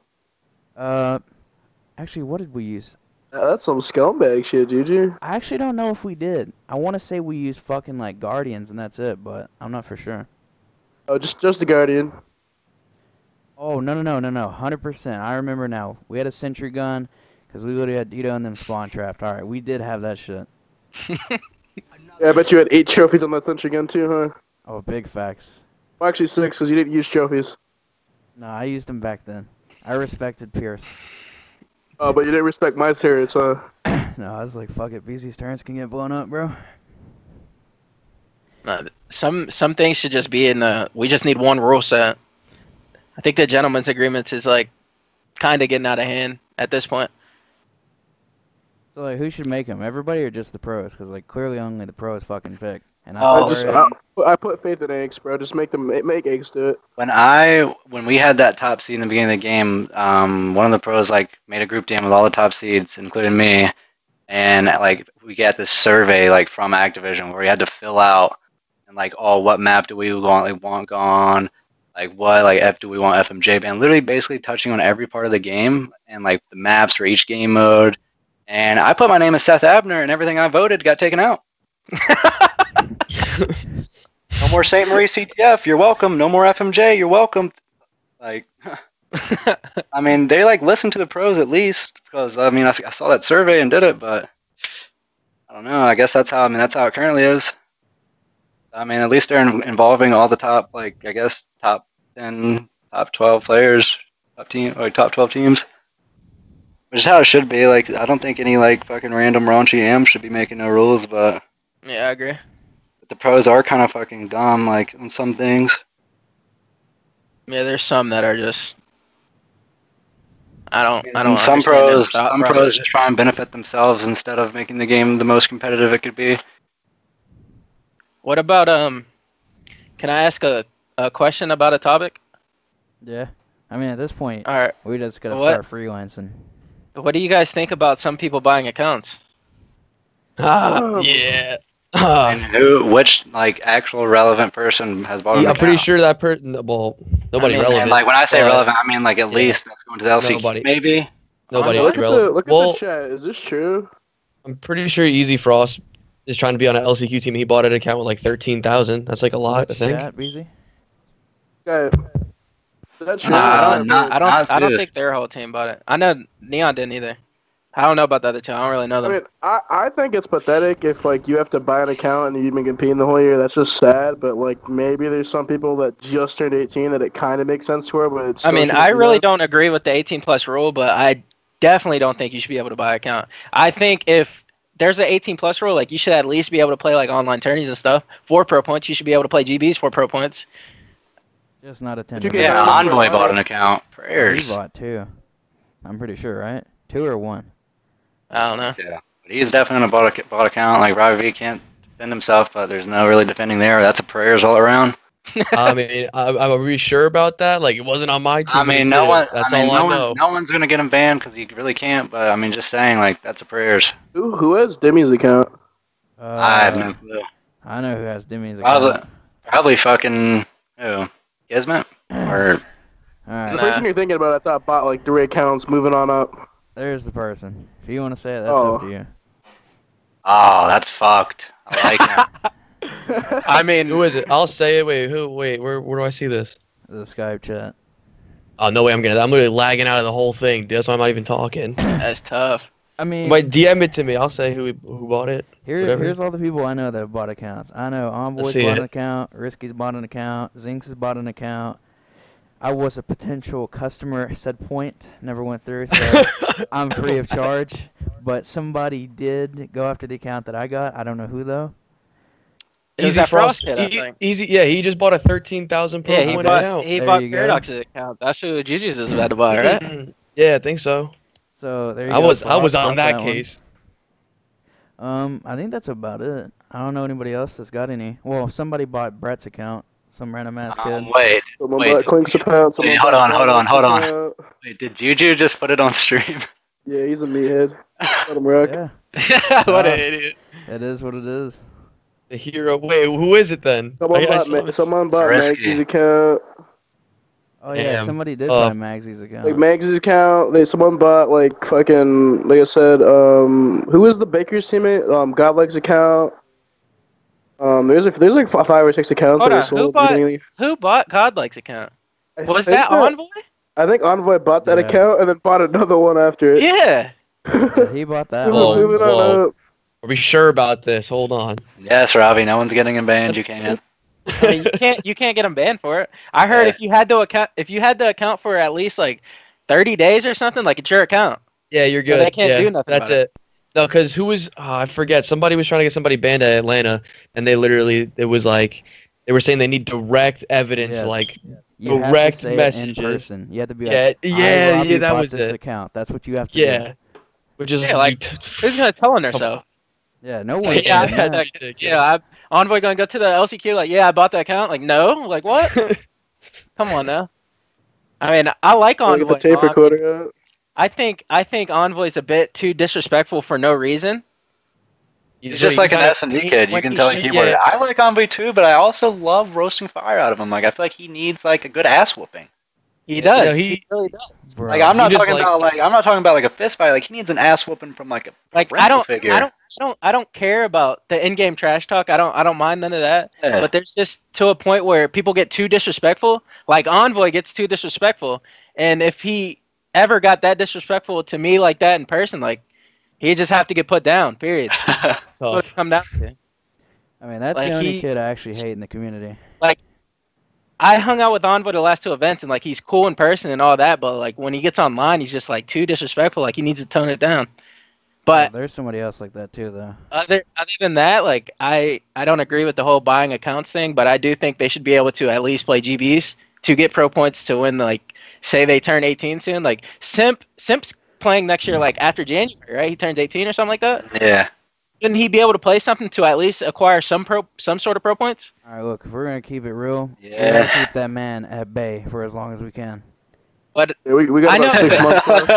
Actually, what did we use? That's some scumbag shit, Juju. I actually don't know if we did. I want to say we used fucking, like, Guardians, and that's it, but I'm not for sure. Oh, just the Guardian. Oh, no, 100%. I remember now. We had a sentry gun, because we literally had Dito and them spawn trapped. Alright, we did have that shit. Yeah, I bet you had 8 trophies on that sentry gun too, huh? Oh, big facts. Well, actually 6, because you didn't use trophies. No, I used them back then. I respected Pierce. Oh, but you didn't respect my turrets, huh? No, I was like, fuck it. Beehzy's turrets can get blown up, bro. Some things should just be in the. We just need one rule set. I think the gentleman's agreements is like kind of getting out of hand at this point. So, like, who should make them? Everybody or just the pros? Because, like, clearly only the pros fucking pick. And Oh, I put faith in Eggs, bro. Just make Eggs do it. When we had that top seed in the beginning of the game, one of the pros like made a group DM with all the top seeds, including me, and like we got this survey like from Activision where we had to fill out and like, oh, what map do we want gone? Like what F do we want FMJ ban? Literally basically touching on every part of the game and like the maps for each game mode And I put my name as Seth Abner, and everything I voted got taken out. No more St. Marie CTF. You're welcome. No more FMJ. You're welcome. Like, I mean, they like listen to the pros at least because I mean I saw that survey and did it, but I don't know. I guess that's how it currently is. I mean, at least they're involving all the top, like I guess top 10, top 12 players, top 12 teams, which is how it should be. Like, I don't think any like fucking random raunchy am should be making no rules, but Yeah, I agree. the pros are kind of fucking dumb, like on some things. Yeah, there's some that are just. I don't Some understand pros, their thought some process. pros just try and benefit themselves instead of making the game the most competitive it could be. What about Can I ask a question about a topic? Yeah. I mean, at this point, All right. we just gotta What? start freelancing. What do you guys think about some people buying accounts? Yeah. And which like actual relevant person has bought an I'm pretty account? sure that person. Well, nobody I mean, relevant. And like when I say but relevant, I mean like at yeah. least that's going to the LCQ, Nobody. maybe. Nobody Look at relevant. look at Well, the chat. Is this true? I'm pretty sure Easy Frost is trying to be on an LCQ team. He bought an account with like 13,000. That's like a lot, I Which think. chat, Beehzy? Okay. Is that true? Nah, I don't not serious. think their whole team bought it. I know Neon didn't either. I don't know about the other two. I don't really know I them. mean, I think it's pathetic if like you have to buy an account and you've been competing the whole year. That's just sad. But like maybe there's some people that just turned 18 that it kind of makes sense for. But it's I still mean, shouldn't I be really done. don't agree with the 18 plus rule, but I definitely don't think you should be able to buy an account. I think if there's an 18 plus rule, like you should at least be able to play like online tourneys and stuff for pro points. You should be able to play GBs for pro points. Just not a you 10. get Yeah, Yeah. Envoy bought an account. He Prayers. bought 2. I'm pretty sure, right? 2 or 1. I don't know. Yeah, but he's definitely a bought account. Like Robbie V can't defend himself, but there's no really defending there. That's a prayers all around. I mean, I'm really sure about that. Like, it wasn't on my team. I but he mean, did it. That's all I know. no one's gonna get him banned because he really can't. But I mean, just saying, like that's a prayers. Who has Demi's account? I have no clue. I know who has Demi's Probably, account. probably fucking who? Kismet or All right, The Nah. person you're thinking about, I thought bought like 3 accounts. Moving on up. there's the person. If you want to say it, that's Oh. up to you. oh, that's fucked. I like him. I mean, Who is it? I'll say it. Wait, who? Wait, where do I see this? The Skype chat. Oh, no way. I'm literally lagging out of the whole thing. Dude, that's why I'm not even talking. that's tough. I mean, But DM it to me. I'll say who bought it. whatever. here's all the people I know that have bought accounts. I know Envoy's see bought it. an account, Risky's bought an account, Zinx has bought an account. I was a potential customer, said point, never went through, so I'm free of charge. But somebody did go after the account that I got. I don't know who though. It was Easy that Frost Frost. kid, I think. Easy. Yeah, he just bought a 13,000 pro Yeah, he point bought account. he There bought you go. Paradox's account. That's who Gigi's is about to buy, right? Yeah, I think so. So there you I go. was Frost on bought that one. case. I think that's about it. I don't know anybody else that's got any. Well, somebody bought Brett's account. Some random ass kid. Wait, Someone Wait, bought Clink's account. Someone hold bought on. Alex account. wait, did Juju just put it on stream? Yeah, he's a meathead. Let him rock. Yeah, what Uh, an idiot. it is what it is. The hero. Wait, who is it then? Someone bought Risky. Maxie's account. Oh yeah, Damn. somebody did Oh. buy Magsy's account. Like Maxie's account. Someone bought like fucking like I said. Who is the Baker's teammate? Godlike's account. There's like 5 or 6 accounts Hold that on, were sold. who bought- recently. Who bought Godlike's account? I Was think that Envoy? I think Envoy bought that Yeah. account and then bought another one after it. Yeah. Yeah, he bought that Whoa, one. Moving on whoa. up. Are we sure about this? Hold on. Yes, Robbie. No one's getting him banned. You can't. I mean, you can't get them banned for it. I heard Yeah. if you had the account for at least like 30 days or something, like it's your account. Yeah, you're good. they can't yeah, do nothing That's about it. No, because who was? I forget. Somebody was trying to get somebody banned at Atlanta, and they literally, it was like, they were saying they need direct evidence, Yes. like, You have direct to say it messages. in person. You have to be yeah, like, yeah, Robbie yeah, that bought was this it. account. That's what you have to Yeah, do. which is Yeah, like, Who's gonna tell on themselves? Yeah, no one's Yeah, doing I that. had that. Yeah, Envoy gonna go to the LCQ like, yeah, I bought the account. Like, no, like what? Come on now. I mean, I like Look Envoy. at the tape recorder out. I think Envoy's a bit too disrespectful for no reason. He's just like an S&D kid. You when can he tell should- he keyboarded. yeah. I like Envoy too, but I also love roasting fire out of him. Like I feel like he needs like a good ass whooping. He does. No, he really does. Bro. Like I'm not just talking about I'm not talking about like a fist fight. Like he needs an ass whooping from like a Like rental figure. I don't care about the in-game trash talk. I don't mind none of that. Yeah. But there's just to a point where people get too disrespectful. Like Envoy gets too disrespectful, and if he ever got that disrespectful to me like that in person, like he just have to get put down. Period. That's what it come down to. I mean, that's Like, the only kid I actually hate in the community. Like I hung out with Envoy the last two events, and like he's cool in person and all that, but like when he gets online, he's just like too disrespectful. Like he needs to tone it down. But There's somebody else like that too, though. other than that, like I don't agree with the whole buying accounts thing, but I do think they should be able to at least play GBs to get pro points to win. Like say they turn 18 soon, like Simp's playing next year, like after January, right? He turns 18 or something like that. Yeah. Shouldn't he be able to play something to at least acquire some sort of pro points? All right, look, if we're gonna keep it real, we Yeah. gotta keep that man at bay for as long as we can. But Yeah, we got I about know- 6 months left.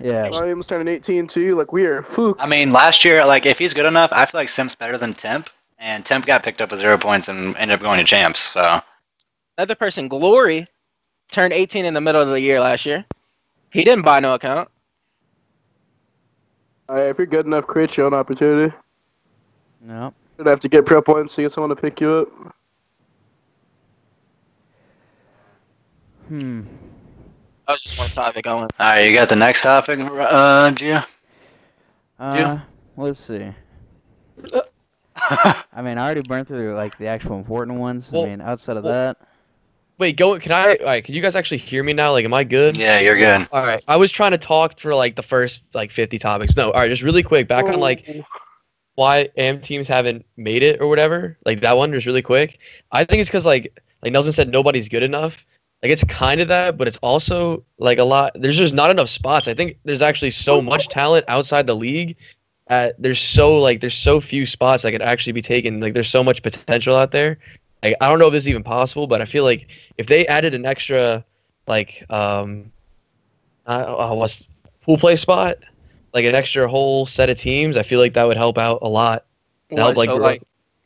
Yeah. Ryan's turning 18 too. Like we are. Whew. I mean, last year, like if he's good enough, I feel like Sim's better than Temp, and Temp got picked up with 0 points and ended up going to champs. So another person, Glory, turned 18 in the middle of the year last year. He didn't buy no account. If you're good enough, create your own opportunity. No. You'd have to get pro points to get someone to pick you up. That was just one topic I want. all right, you got the next topic, Gia. Let's see. I mean, I already burned through like the actual important ones. Well- I mean, outside of that, Wait, can alright, can you guys actually hear me now? Like, am I good? Yeah, you're good. Alright, I was trying to talk for like the first like 50 topics. No, alright, just really quick, back on like why AM teams haven't made it or whatever. Like that one, just really quick. I think it's because like Nelson said, nobody's good enough. Like it's kind of that, but it's also like a lot. There's just not enough spots. I think there's actually so much talent outside the league. There's so few spots that could actually be taken. Like there's so much potential out there. Like I don't know if this is even possible, but I feel like if they added an extra like what's pool play spot, like an extra whole set of teams, I feel like that would help out a lot. To help,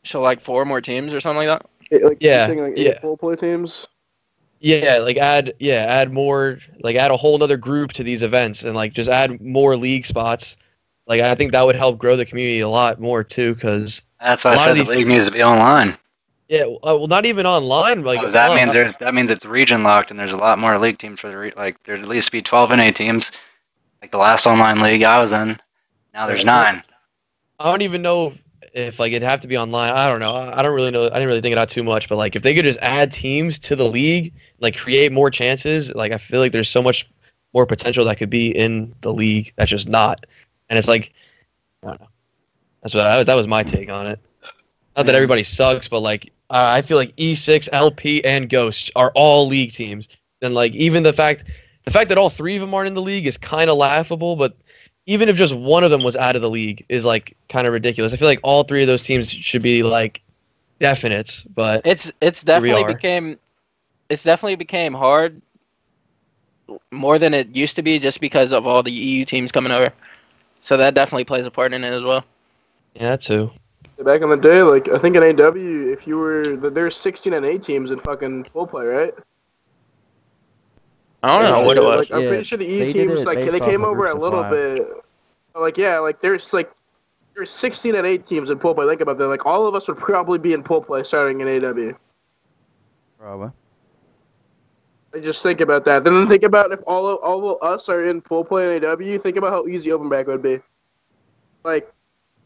So like 4 more teams or something like that. You're saying, like 8 full play teams. Yeah, like add more, like add a whole other group to these events, and like just add more league spots. Like I think that would help grow the community a lot more too, because That's why I said the league needs to be online. yeah, well, not even online. Like Because that means it's region locked, and there's a lot more league teams for the like there'd at least be 12 NA teams, like the last online league I was in. Now there's 9. I don't even know if like it'd have to be online. I don't know. I don't really know. I didn't really think it out too much, but like if they could just add teams to the league, like create more chances, like I feel like there's so much more potential that could be in the league that's just not. And it's like, I don't know. That was my take on it. Not that everybody sucks, but like I feel like E6, LP, and Ghosts are all league teams. And like even the fact that all 3 of them aren't in the league is kind of laughable, but even if just one of them was out of the league is like kind of ridiculous. I feel like all 3 of those teams should be like definites, but It's definitely became hard more than it used to be just because of all the EU teams coming over. So that definitely plays a part in it as well. yeah, that too. Back in the day, like I think in AW, if you were there's 16 NA teams in fucking full play, right? I don't know what it was. Like, I'm Yeah, pretty sure the they EU did teams it like based they off came of over a groups of little 5. bit. There's 16 and 8 teams in pool play. Think about that. Like all of us would probably be in pool play starting in AW. Probably. Like, just think about that. Then think about if all of us are in pool play in AW. Think about how easy open back would be. Like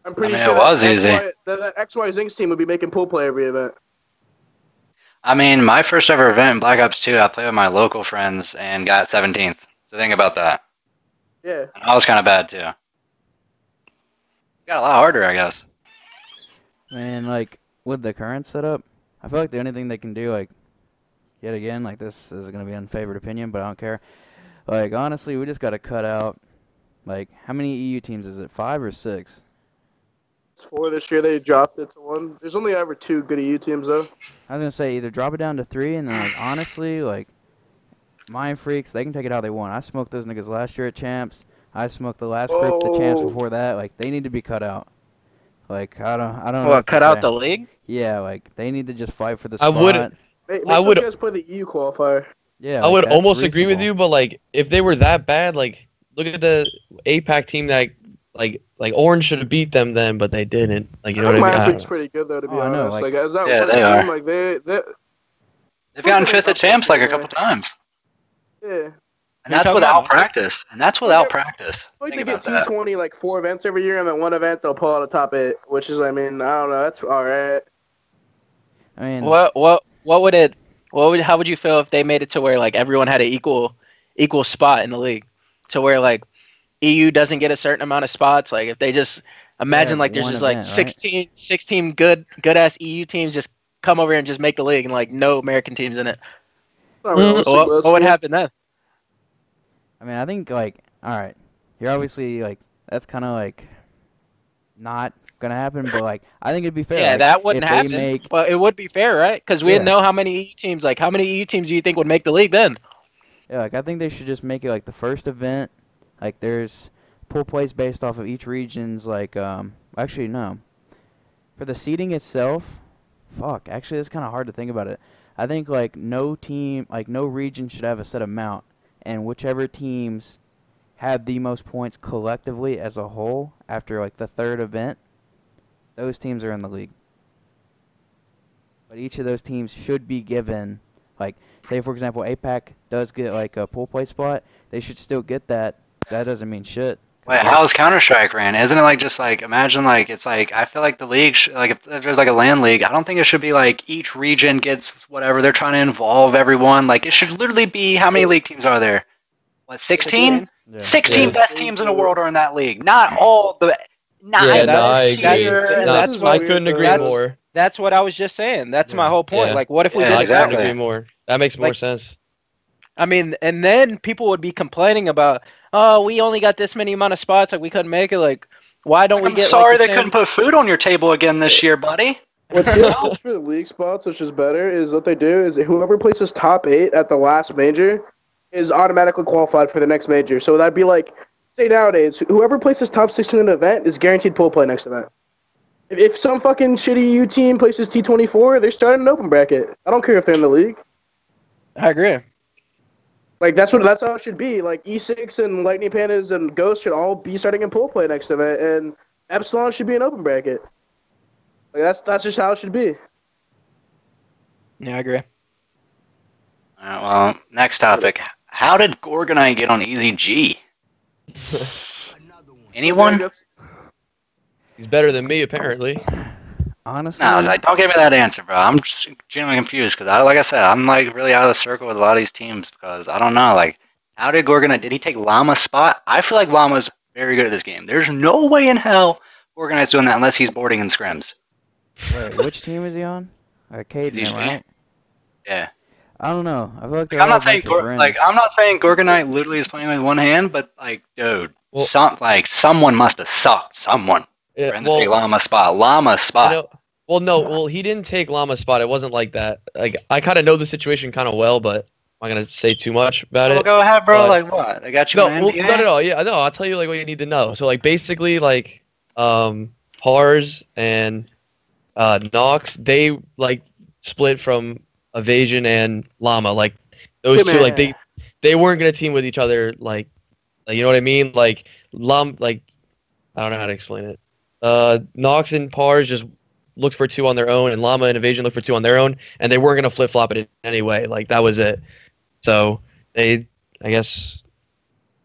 I'm pretty sure it was easy. that XY Zinx team would be making pool play every event. I mean, my first ever event in Black Ops 2, I played with my local friends and got 17th. So think about that. Yeah. And I was kind of bad too. Got a lot harder, I guess. Man, like with the current setup, I feel like the only thing they can do, like, yet again, like this is gonna be unfavored opinion, but I don't care. Like honestly, we just gotta cut out. Like, how many EU teams is it? 5 or 6? It's 4 this year. They dropped it to 1. There's only ever 2 good EU teams though. I was gonna say either drop it down to 3, and then like honestly, like Mind Freaks, they can take it how they want. I smoked those niggas last year at champs. I smoked the last group, the champs before that. Like they need to be cut out. Like I don't know. What, what to cut out say. the league? Yeah, like they need to just fight for the I spot. wouldn't- Make I those would- guys play the EU qualifier. Yeah, I like, would that's almost agree with reasonable. you, but like if they were that bad, like look at the APAC team that like Orange should have beat them then, but they didn't. Like you know I what I think mean? I don't Maverick's know. pretty good though, to Oh, be I know, honest. like, Like as that Yeah, one they team, are. like they They've gotten they're gonna fifth at champs like a couple upset times, Yeah. Yeah. and Who you that's talking about, without Maverick? practice. And that's Like, without practice. Like Think they get about that. T20 like 4 events every year, and then one event they'll pull out a top 8, which is, I mean, I don't know, that's all right. I mean, What would it? How would you feel if they made it to where like everyone had an equal spot in the league, to where like EU doesn't get a certain amount of spots? Like if they just imagine have like there's one just like event, right? 16 good ass EU teams just come over and just make the league and like no American teams in it. It's not Mm. realistic, but What would happen then? I mean, I think, like, all right, you're obviously, like, that's kind of, like, not gonna happen, but, like, I think it'd be fair. Yeah, like, that wouldn't if they happen. make, But it would be fair, right? Because we Yeah. didn't know how many EU teams. Like how many EU teams do you think would make the league then? yeah, like, I think they should just make it, like, the first event, like, there's pool plays based off of each region's, like, actually, no. For the seeding itself, actually, it's kind of hard to think about it. I think, like, no team, like, no region should have a set amount, and whichever teams have the most points collectively as a whole after, like, the third event, those teams are in the league. But each of those teams should be given, like, say, for example, APAC does get, like, a pool play spot, they should still get that. That doesn't mean shit. Wait, how's Counter-Strike ran? Isn't it like just like imagine like it's like I feel like the league like if there's like a LAN league, I don't think it should be like each region gets whatever they're trying to involve everyone. Like it should literally be how many league teams are there? What 16? Yeah. 16 Yeah. best teams in the world are in that league. Not all the Yeah, no, I that's- agree. that's- No, that's I what- couldn't agree that's- more. That's what I was just saying. That's my Yeah. whole point. Yeah. Like, what if we Yeah, did I it that exactly. couldn't way? agree more. That makes more Like- sense. I mean, and then people would be complaining about, oh, we only got this many amount of spots, like we couldn't make it. Like, why don't we I'm get? sorry like, the they same... couldn't put food on your table again this year, buddy. What's the for the league spots, which is better, is what they do is whoever places top 8 at the last major is automatically qualified for the next major. So that'd be like, say nowadays, whoever places top 16 in an event is guaranteed pool play next event. If some fucking shitty U team places T24, they're starting an open bracket. I don't care if they're in the league. I agree. Like that's how it should be. Like E6 and Lightning Pandas and Ghost should all be starting in pool play next event, and Epsilon should be an open bracket. Like that's just how it should be. Yeah, I agree. All right, well, next topic. How did Gorgonite get on Easy G? Another one. Anyone? He's better than me, apparently. Honestly, No, like, don't give me that answer, bro. I'm just genuinely confused because, like I said, I'm like really out of the circle with a lot of these teams because I don't know. Like, how did Gorgonite? Did he take Llama's spot? I feel like Llama's very good at this game. There's no way in hell Gorgonite's doing that unless he's boarding in scrims. wait, which team is he on? Arcade, He's right? Yeah. I don't know. I feel like Like, they're I'm all not saying I'm not saying Gorgonite literally is playing with one hand, but like, dude, Well- someone must have sucked someone Yeah, for him to take Llama's spot. Llama's I spot. know- well, he didn't take Llama's spot. It wasn't like that. Like I kind of know the situation kind of well, but I'm not gonna say too much about Well, it. go ahead, bro. but- Like what? I got you. No, an well, NBA? no. Yeah, no. I'll tell you like what you need to know. So like basically like Pars and Nox, they like split from Evasion and Llama. Like those two, like they weren't gonna team with each other. Like you know what I mean? Like like I don't know how to explain it. Nox and Pars just looked for 2 on their own, and Llama and Evasion looked for 2 on their own, and they weren't gonna flip flop it in any way. Like that was it. So I guess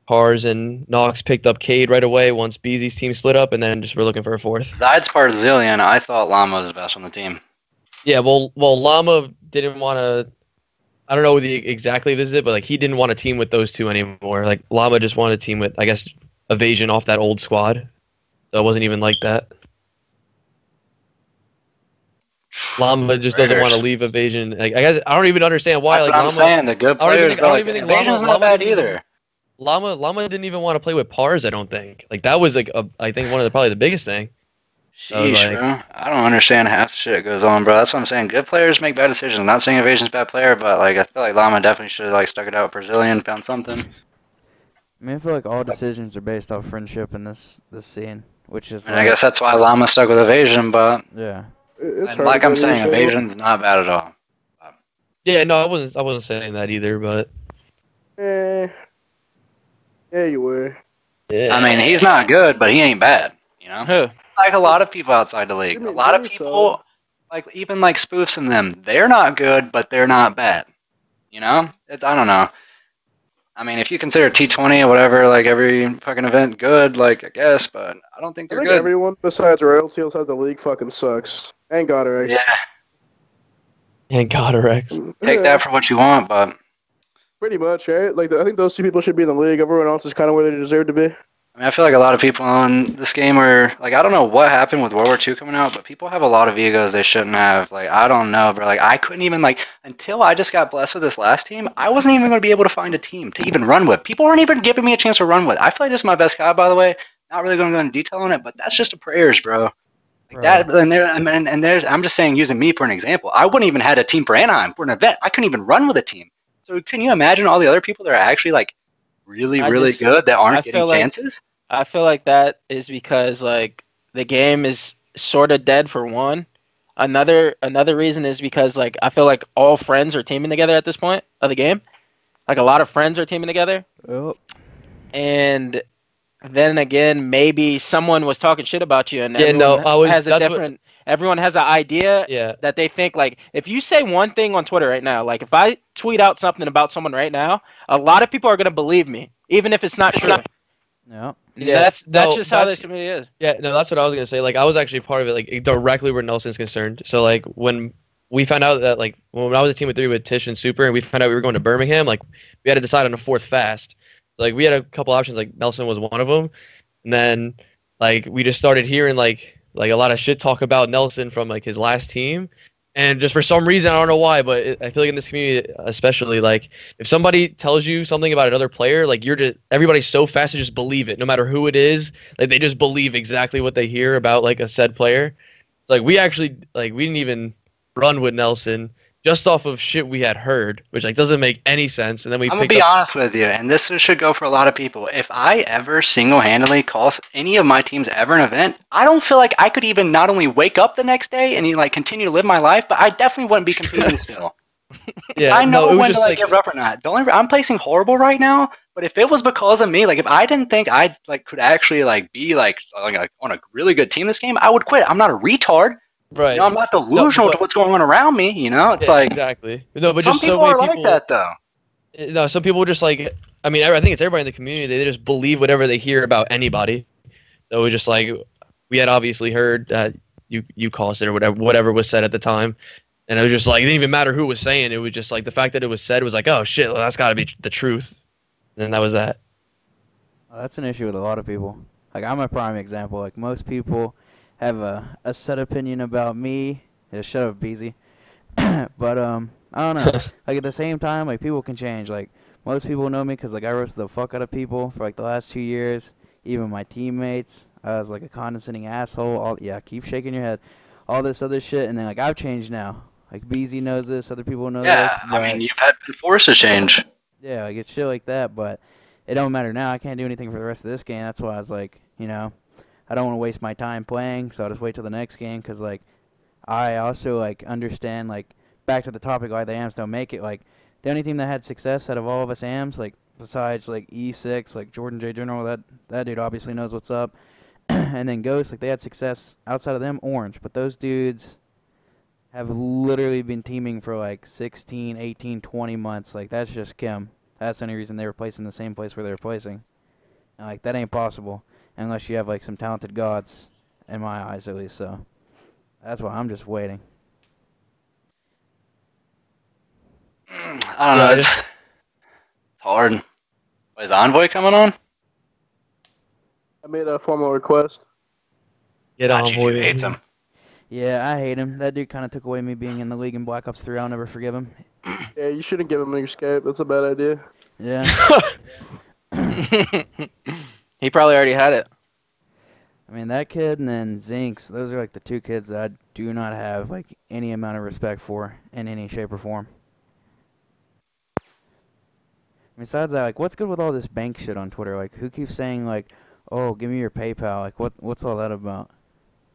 Pars and Nox picked up Cade right away once Beehzy's team split up, and then just were looking for a 4th. Besides Barzillion, I thought Llama was the best on the team. Yeah, well, Llama didn't want to. I don't know exactly this is it, but like he didn't want to team with those 2 anymore. Like Llama just wanted to team with, I guess, Evasion off that old squad. So it wasn't even like that. Llama just doesn't want to leave Evasion. Like I guess I don't even understand why. That's like what I'm Llama, saying. The good I don't even players, think- bro. I don't Like, even think Evasion's Llama not bad didn't even- either. Llama didn't even want to play with Pars. I don't think. Like that was like I think one of probably the biggest thing. I was Sheesh, like- bro. I don't understand half the shit that goes on, bro. That's what I'm saying. Good players make bad decisions. I'm not saying Evasion's a bad player, but like I feel like Llama definitely should have like stuck it out with Brazilian, found something. I mean, I feel like all decisions are based off friendship in this scene, which is. And I guess that's why Llama stuck with Evasion, but Yeah. It's and like I'm saying, Evasion's not bad at all. Yeah, no, I wasn't saying that either, but Eh, yeah, you were. yeah. I mean, he's not good, but he ain't bad. You know, Who? like a lot of people outside the league. A lot of Jimmy's solid. people, like even like spoofs and them, they're not good, but they're not bad. You know, it's I don't know. I mean, if you consider T20 or whatever, like every fucking event good, like I guess, but I don't think I they're think good. everyone besides Royalty outside the league fucking sucks. And Goddard. Yeah, And God, Rex. take that for what you want, but Pretty much, right? Like, I think those two people should be in the league. Everyone else is kind of where they deserve to be. I mean, I feel like a lot of people on this game are like, I don't know what happened with World War II coming out, but people have a lot of egos they shouldn't have. Like, I don't know, bro. Like, I couldn't even like until I just got blessed with this last team. I wasn't even going to be able to find a team to even run with. People weren't even giving me a chance to run with. I feel like this is my best guy, by the way. Not really going to go into detail on it, but that's just a prayers, bro. Like Bro. that, and there, and there's. I'm just saying, using me for an example. I wouldn't even had a team for Anaheim for an event. I couldn't even run with a team. So can you imagine all the other people that are actually like really, really good that aren't getting chances? I feel like that is because like the game is sort of dead for one. Another reason is because like I feel like all friends are teaming together at this point of the game. Like a lot of friends are teaming together. Oh. And then again, maybe someone was talking shit about you, and Yeah, no, everyone has a that's what- different. Everyone has an idea Yeah. that they think like if you say one thing on Twitter right now, like if I tweet out something about someone right now, a lot of people are gonna believe me, even if it's not true. Yeah. Yeah, That's no, just how that's- this community is. Yeah, no, that's what I was gonna say. Like, I was actually part of it, like directly where Nelson's concerned. So, like, when we found out that, like, when I was a team of three with Tish and Super, and we found out we were going to Birmingham, like, we had to decide on a fourth fast. Like, we had a couple options, like Nelson was one of them, and then, like, we just started hearing like a lot of shit talk about Nelson from like his last team, and just for some reason I don't know why, but I feel like in this community especially, like if somebody tells you something about another player, like everybody's so fast to just believe it, no matter who it is. Like they just believe exactly what they hear about like a said player. Like we actually we didn't even run with Nelson just off of shit we had heard, which like doesn't make any sense. And then we I'm gonna picked be up. honest with you, and this should go for a lot of people. If I ever single-handedly call any of my teams ever an event, I don't feel like I could even not only wake up the next day and like continue to live my life, but I definitely wouldn't be competing still. Yeah, I know no, it was when just to like give up or not. The only I'm placing horrible right now, but if it was because of me, like if I didn't think I like could actually like be like on a really good team this game, I would quit. I'm not a retard. right. You know, I'm not delusional to what's going on around me. You know, it's Yeah, like exactly. No, but some just people so many are people like that though. No, some people just like. I mean, I think it's everybody in the community. They just believe whatever they hear about anybody. So we just like we had obviously heard that you caused it or whatever was said at the time, and it was just like it didn't even matter who was saying it. Was just like the fact that it was said was like, oh shit, well, that's got to be the truth. And that was that. Well, that's an issue with a lot of people. Like I'm a prime example. Like most people have a set opinion about me. Yeah, shut up, Beehzy. But I don't know. Like at the same time, like people can change. Like most people know me because like I roasted the fuck out of people for like the last 2 years. Even my teammates. I was like a condescending asshole. Yeah, keep shaking your head. All this other shit, and then like I've changed now. Like Beehzy knows this. Other people know this. Yeah, I mean you've been forced to change. Yeah, like it's shit like that, but it don't matter now. I can't do anything for the rest of this game. That's why I was like, you know, I don't want to waste my time playing, so I'll just wait till the next game. Cause like, I also like understand like back to the topic why the AMs don't make it. Like the only team that had success out of all of us AMs, like besides like E6, like Jordan J General, that dude obviously knows what's up, and then Ghost, like they had success outside of them, Orange, but those dudes have literally been teaming for like 16, 18, 20 months. Like that's just Kim. That's the only reason they were placed in the same place where they were placing. And like that ain't possible unless you have like some talented gods, in my eyes at least. So that's why I'm just waiting. I don't know. It's hard. Wait, is Envoy coming on? I made a formal request. Get on, GG boy. hates him. Yeah, I hate him. That dude kind of took away me being in the league in Black Ops 3. I'll never forgive him. Yeah, you shouldn't give him an escape. That's a bad idea. Yeah. He probably already had it. I mean, that kid and then Zinx, those are like the two kids that I do not have like any amount of respect for in any shape or form. Besides that, like, what's good with all this bank shit on Twitter? Like, who keeps saying like, "Oh, give me your PayPal"? Like, what's all that about?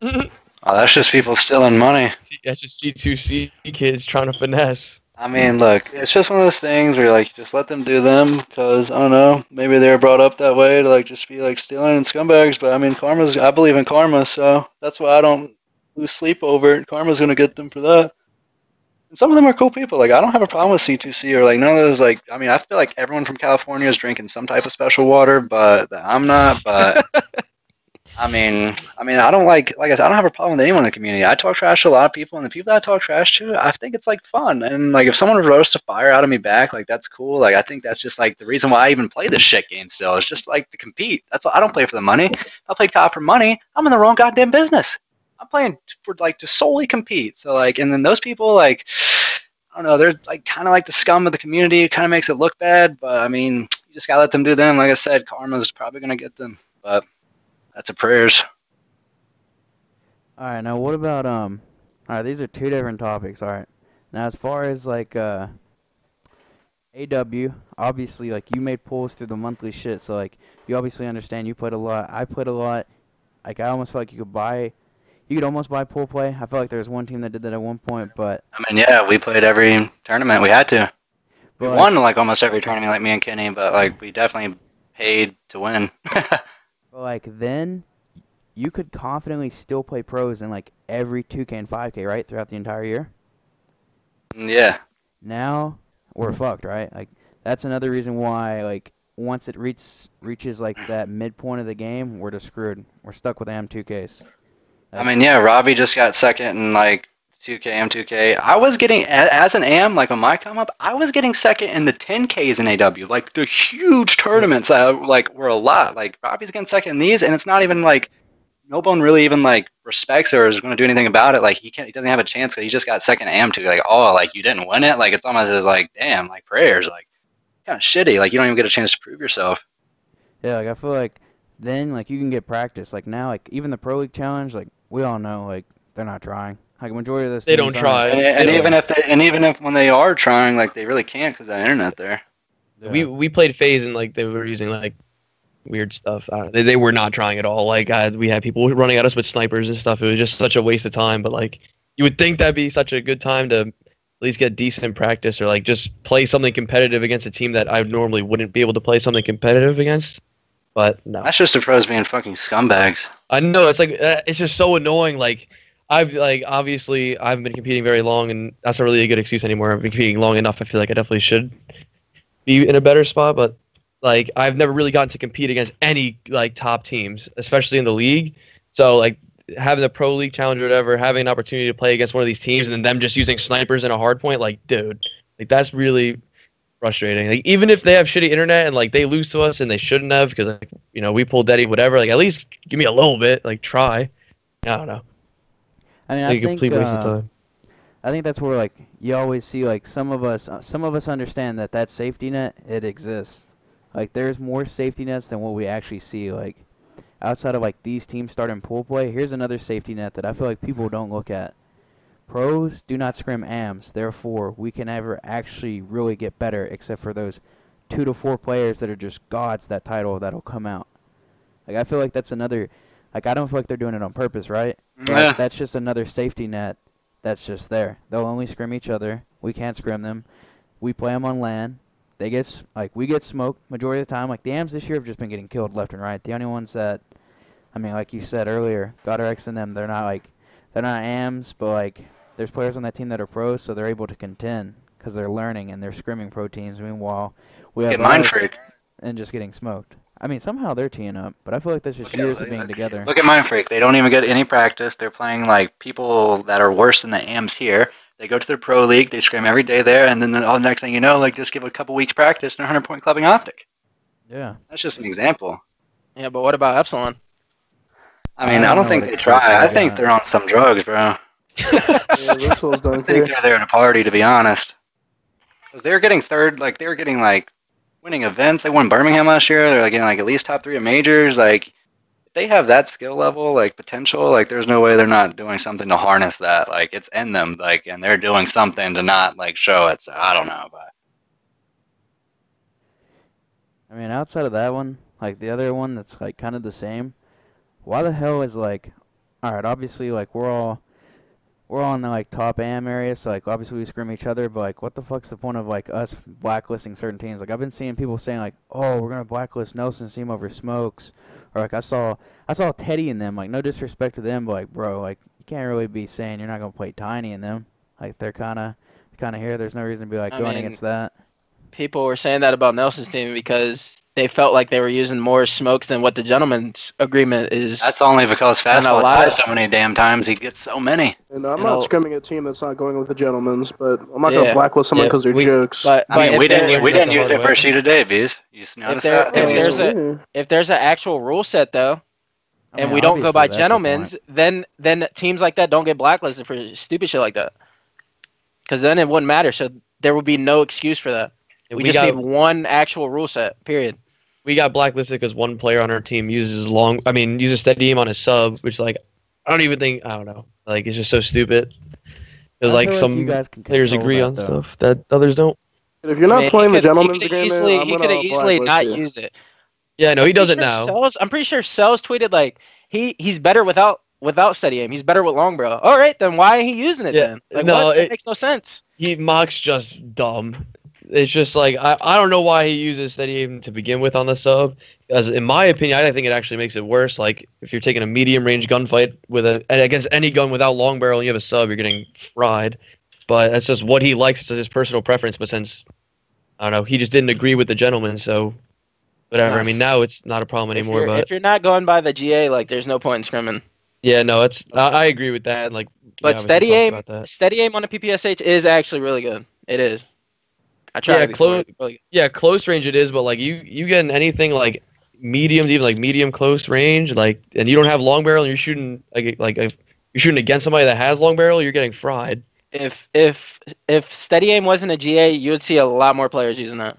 Oh, that's just people stealing money. That's just C2C kids trying to finesse. I mean, look, it's just one of those things where like just let them do them because I don't know, maybe they were brought up that way to like just be like stealing and scumbags. But I mean, I believe in karma, so that's why I don't lose sleep over it. Karma's gonna get them for that. And some of them are cool people. Like I don't have a problem with C2C or like none of those. Like I mean, I feel like everyone from California is drinking some type of special water, but I'm not. But I don't like I said, I don't have a problem with anyone in the community. I talk trash to a lot of people, and the people that I talk trash to, I think it's like fun. And like if someone roasts a fire out of me back, like that's cool. Like I think that's just like the reason why I even play this shit game still. It's just like to compete. That's all. I don't play for the money. If I play COD for money, I'm in the wrong goddamn business. I'm playing for like to solely compete. So like, and then those people like, I don't know, they're like kind of like the scum of the community. It kind of makes it look bad, but I mean, you just gotta let them do them. Like I said, karma's probably gonna get them, but that's a prayers. All right, now what about All right, these are two different topics. All right, now as far as like AW, obviously like you made pulls through the monthly shit, so like you obviously understand. You played a lot. I played a lot. Like I almost felt like you could almost buy pool play. I felt like there was one team that did that at one point, but I mean, yeah, we played every tournament we had to. We but won like almost every tournament, like me and Kenny, but like we definitely paid to win. like then you could confidently still play pros in like every 2K and 5K, right, throughout the entire year. Yeah. Now we're fucked, right? Like that's another reason why like once it reaches like that midpoint of the game, we're just screwed. We're stuck with AM2Ks. I mean, yeah, Robbie just got second in like 2K, M2K. I was getting, as an AM, like on my come up, I was getting second in the 10Ks in AW. Like the huge tournaments, like were a lot. Like Robbie's getting second in these, and it's not even like no one really even like respects or is going to do anything about it. Like he doesn't have a chance because he just got second AM2. Like, oh, like you didn't win it. Like it's almost as like, damn, like prayers, like kind of shitty. Like you don't even get a chance to prove yourself. Yeah, like I feel like then like you can get practice. Like now, like even the Pro League Challenge, like we all know, like they're not trying. Like majority of those They teams don't aren't. try. And even if when they are trying, like they really can't because of the internet there. Yeah. We played phase and like they were using like weird stuff. They were not trying at all. Like we had people running at us with snipers and stuff. It was just such a waste of time. But like you would think that'd be such a good time to at least get decent practice or like just play something competitive against a team that I normally wouldn't be able to play something competitive against. But no, That's just the pros being fucking scumbags. I know it's like it's just so annoying. Like I've like obviously I haven't been competing very long, and that's not really a good excuse anymore. I've been competing long enough. I feel like I definitely should be in a better spot, but like I've never really gotten to compete against any like top teams, especially in the league. So like having the pro league challenge or whatever, having an opportunity to play against one of these teams and then them just using snipers in a hard point, like dude, like that's really frustrating. Like even if they have shitty internet and like they lose to us and they shouldn't have because like, you know we pulled Eddie whatever, like at least give me a little bit, like try. I don't know. I mean, Like a complete waste of time. I think that's where like you always see like some of us understand that that safety net it exists. Like there's more safety nets than what we actually see. Like outside of like these teams starting pool play, here's another safety net that I feel like people don't look at. Pros do not scrim AMs, therefore we can never actually really get better except for those 2 to 4 players that are just gods that title that'll come out. Like I feel like that's another like I don't feel like they're doing it on purpose, right? But Yeah. that's just another safety net that's just there. They'll only scrim each other. We can't scrim them. We play them on LAN. They get like we get smoked majority of the time. Like the AMs this year have just been getting killed left and right. The only ones that I mean, like you said earlier, GodRX and them, they're not AMs, but like there's players on that team that are pros, so they're able to contend because they're learning and they're scrimming pro teams. Meanwhile, we have Get Mind us Freak. and just getting smoked. I mean, somehow they're teeing up, but I feel like that's just years of being together. Look at Mind Freak. They don't even get any practice. They're playing like people that are worse than the AMs here. They go to their pro league. They scrim every day there, and then the next thing you know, like just give a couple weeks practice, and they're 100-point clubbing Optic. Yeah. That's just an example. Yeah, but what about Epsilon? I mean, I I don't don't know think what they excuse try. I they think got. they're on some drugs, bro. Yeah, this was I done think here. they're there to party, to be honest. Because they're getting third, like they were getting like winning events. They won Birmingham last year. They're like getting like at least top 3 at majors. Like if they have that skill level, like potential, like there's no way they're not doing something to harness that. Like it's in them, like, and they're doing something to not like show it. So I don't know, but I mean, outside of that one, like the other one that's like kind of the same. Why the hell is like, all right, obviously like we're all we're all in the like top AM area, so like obviously we scrim each other, but like what the fuck's the point of like us blacklisting certain teams? Like I've been seeing people saying like, oh, we're gonna blacklist Nelson's team over Smokes, or like I saw Teddy in them. Like no disrespect to them, but like bro, like you can't really be saying you're not gonna play Tiny in them. Like they're kind of here. There's no reason to be like I going mean, against that. people were saying that about Nelson's team because they felt like they were using more smokes than what the gentleman's agreement is. That's only because And a fastball lot dies of- so many damn times. He gets so many. And I'm And not I'll- scrimming a team that's not going with the gentlemen's, but I'm not Yeah. gonna blacklist someone Yeah, because they're we- jokes. But I mean, if we there- didn't the use it hard for way. sheet today, Bees. You just noticed there- that? if Maybe there's it's- a- Yeah. if there's an actual rule set though, I and mean, we don't go by obviously, that's the point. gentlemen's, then teams like that don't get blacklisted for stupid shit like that. Because then it wouldn't matter. So there would be no excuse for that. Yeah, We just need one actual rule set. Period. we got blacklisted because one player on our team uses steady aim on his sub, which like I don't know. Like it's just so stupid. Because I like feel some you guys can players control agree that, on though. stuff that others don't. And if you're not I mean, playing the he gentleman's could agreement, easily, I'm he gonna could have easily blacklist not you. used it. Yeah, no, he does it Pretty now. sure I'm pretty sure Sells tweeted like he's better without steady aim. He's better with long barrel. All right, then why ain't he using it Yeah, then? Like, no, what? That it- makes no sense. Mock's just dumb. It's just like I don't know why he uses steady aim to begin with on the sub. Because in my opinion, I think it actually makes it worse. Like if you're taking a medium range gunfight against any gun without long barrel and you have a sub, you're getting fried. But that's just what he likes. It's his personal preference. But since I don't know, he just didn't agree with the gentleman, so whatever. I mean, now it's not a problem If anymore. you're, But if you're not going by the GA, like there's no point in scrimming. yeah, no, I agree with that. Like, we But obviously steady talked aim, about that. steady aim on a PPSH is actually really good. It is. I tried Yeah, it before. close- Really good. Yeah, close range it is, but like you getting anything like medium, even like medium close range, like, and you don't have long barrel, and you're shooting if you're shooting against somebody that has long barrel, you're getting fried. If steady aim wasn't a GA, you would see a lot more players using that.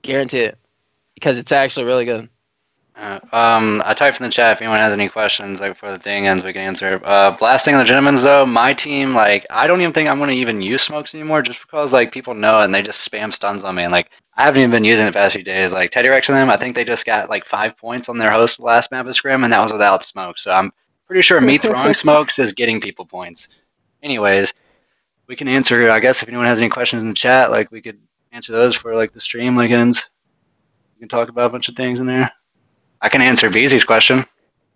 Guarantee it, because it's actually really good. I typed in the chat if anyone has any questions like before the thing ends we can answer. Blasting on the gentlemen's though, my team like I don't even think I'm gonna even use smokes anymore just because like people know it and they just spam stuns on me and like I haven't even been using it the past few days. Like Teddy Rex and them, I think they just got like 5 points on their host last map of scrim and that was without smoke. So I'm pretty sure me throwing smokes is getting people points. Anyways, we can answer I guess if anyone has any questions in the chat, like we could answer those for like the stream like ends. We can talk about a bunch of things in there. I can answer Beehzy's question.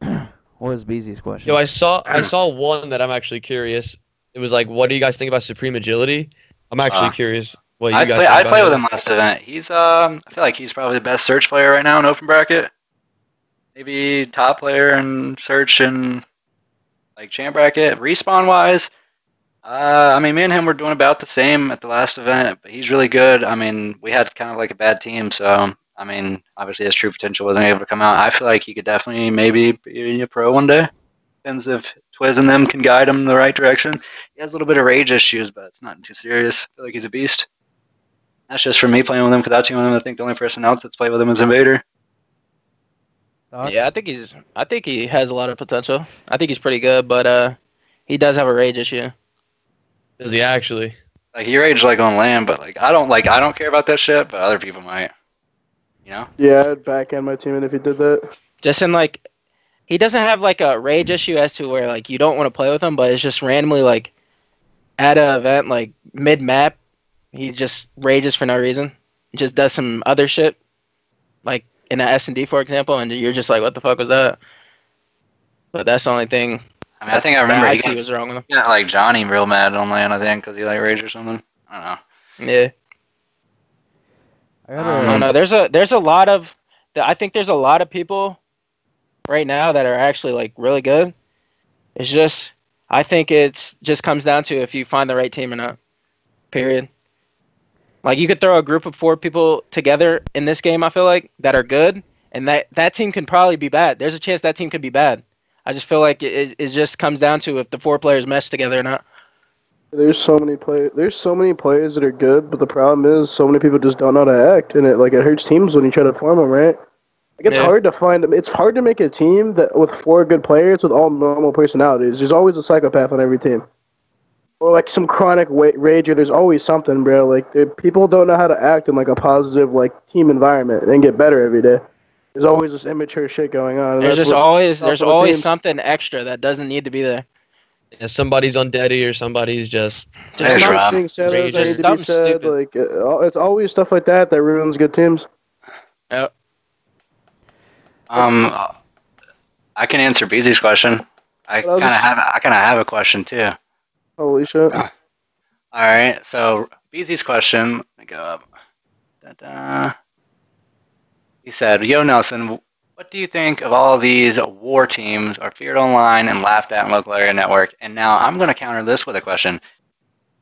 What was Beehzy's question? Yo, I saw one that I'm actually curious. It was like, what do you guys think about Supreme Agility? I'm actually curious what you I'd guys play, think I'd about play him. with him last event. He's I feel like he's probably the best search player right now in open bracket. Maybe top player in search and like champ bracket. Respawn wise, I mean me and him were doing about the same at the last event, but he's really good. I mean, we had kind of like a bad team, so I mean, obviously his true potential wasn't able to come out. I feel like he could definitely maybe be a pro one day. Depends if Twiz and them can guide him in the right direction. He has a little bit of rage issues, but it's not too serious. I feel like he's a beast. That's just for me playing with him. Without teaming with him, I think the only person else that's played with him is Envader. Thoughts? Yeah, I think he has a lot of potential. I think he's pretty good, but he does have a rage issue. Does he actually? Like he raged like on land, but I don't care about that shit, but other people might. You know? Yeah, I'd backhand my team in if he did that. Just in like, he doesn't have like a rage issue as to where like you don't want to play with him, but it's just randomly like at an event like mid map, he just rages for no reason. Just does some other shit, like in a S&D for example, and you're just like, what the fuck was that? But that's the only thing. I mean, I think I remember I he see got, what's wrong with him. he got like Johnny real mad on land, I think, because he like raged or something. I don't know. Yeah. I gotta, I don't know. There's a lot of I think there's a lot of people right now that are actually like really good. It's just I think it's just comes down to if you find the right team or not. Period. Like you could throw a group of 4 people together in this game, I feel like, that are good, and that team can probably be bad. There's a chance that team could be bad. I just feel like it just comes down to if the 4 players mesh together or not. There's so many players that are good, but the problem is so many people just don't know how to act, and it hurts teams when you try to form them, right? Like it's Yeah. hard to find them. It's hard to make a team that with 4 good players with all normal personalities. There's always a psychopath on every team, or like some chronic rager. There's always something, bro. Like people don't know how to act in like a positive like team environment and get better every day. There's always this immature shit going on. and There's that's just what always stops there's other always teams. something extra that doesn't need to be there. somebody's undeady or somebody's just There's Just Rob. Things said that Just need to be something said. stupid. Like it's always stuff like that that ruins good teams. I can answer Beezy's question. I But I was kind of just- have a question too. Holy shit! All right, so Beezy's question. Let me go up. Da-da. He said, "Yo, Nelson, what do you think of all of these war teams are feared online and laughed at in local area network?" And now I'm going to counter this with a question.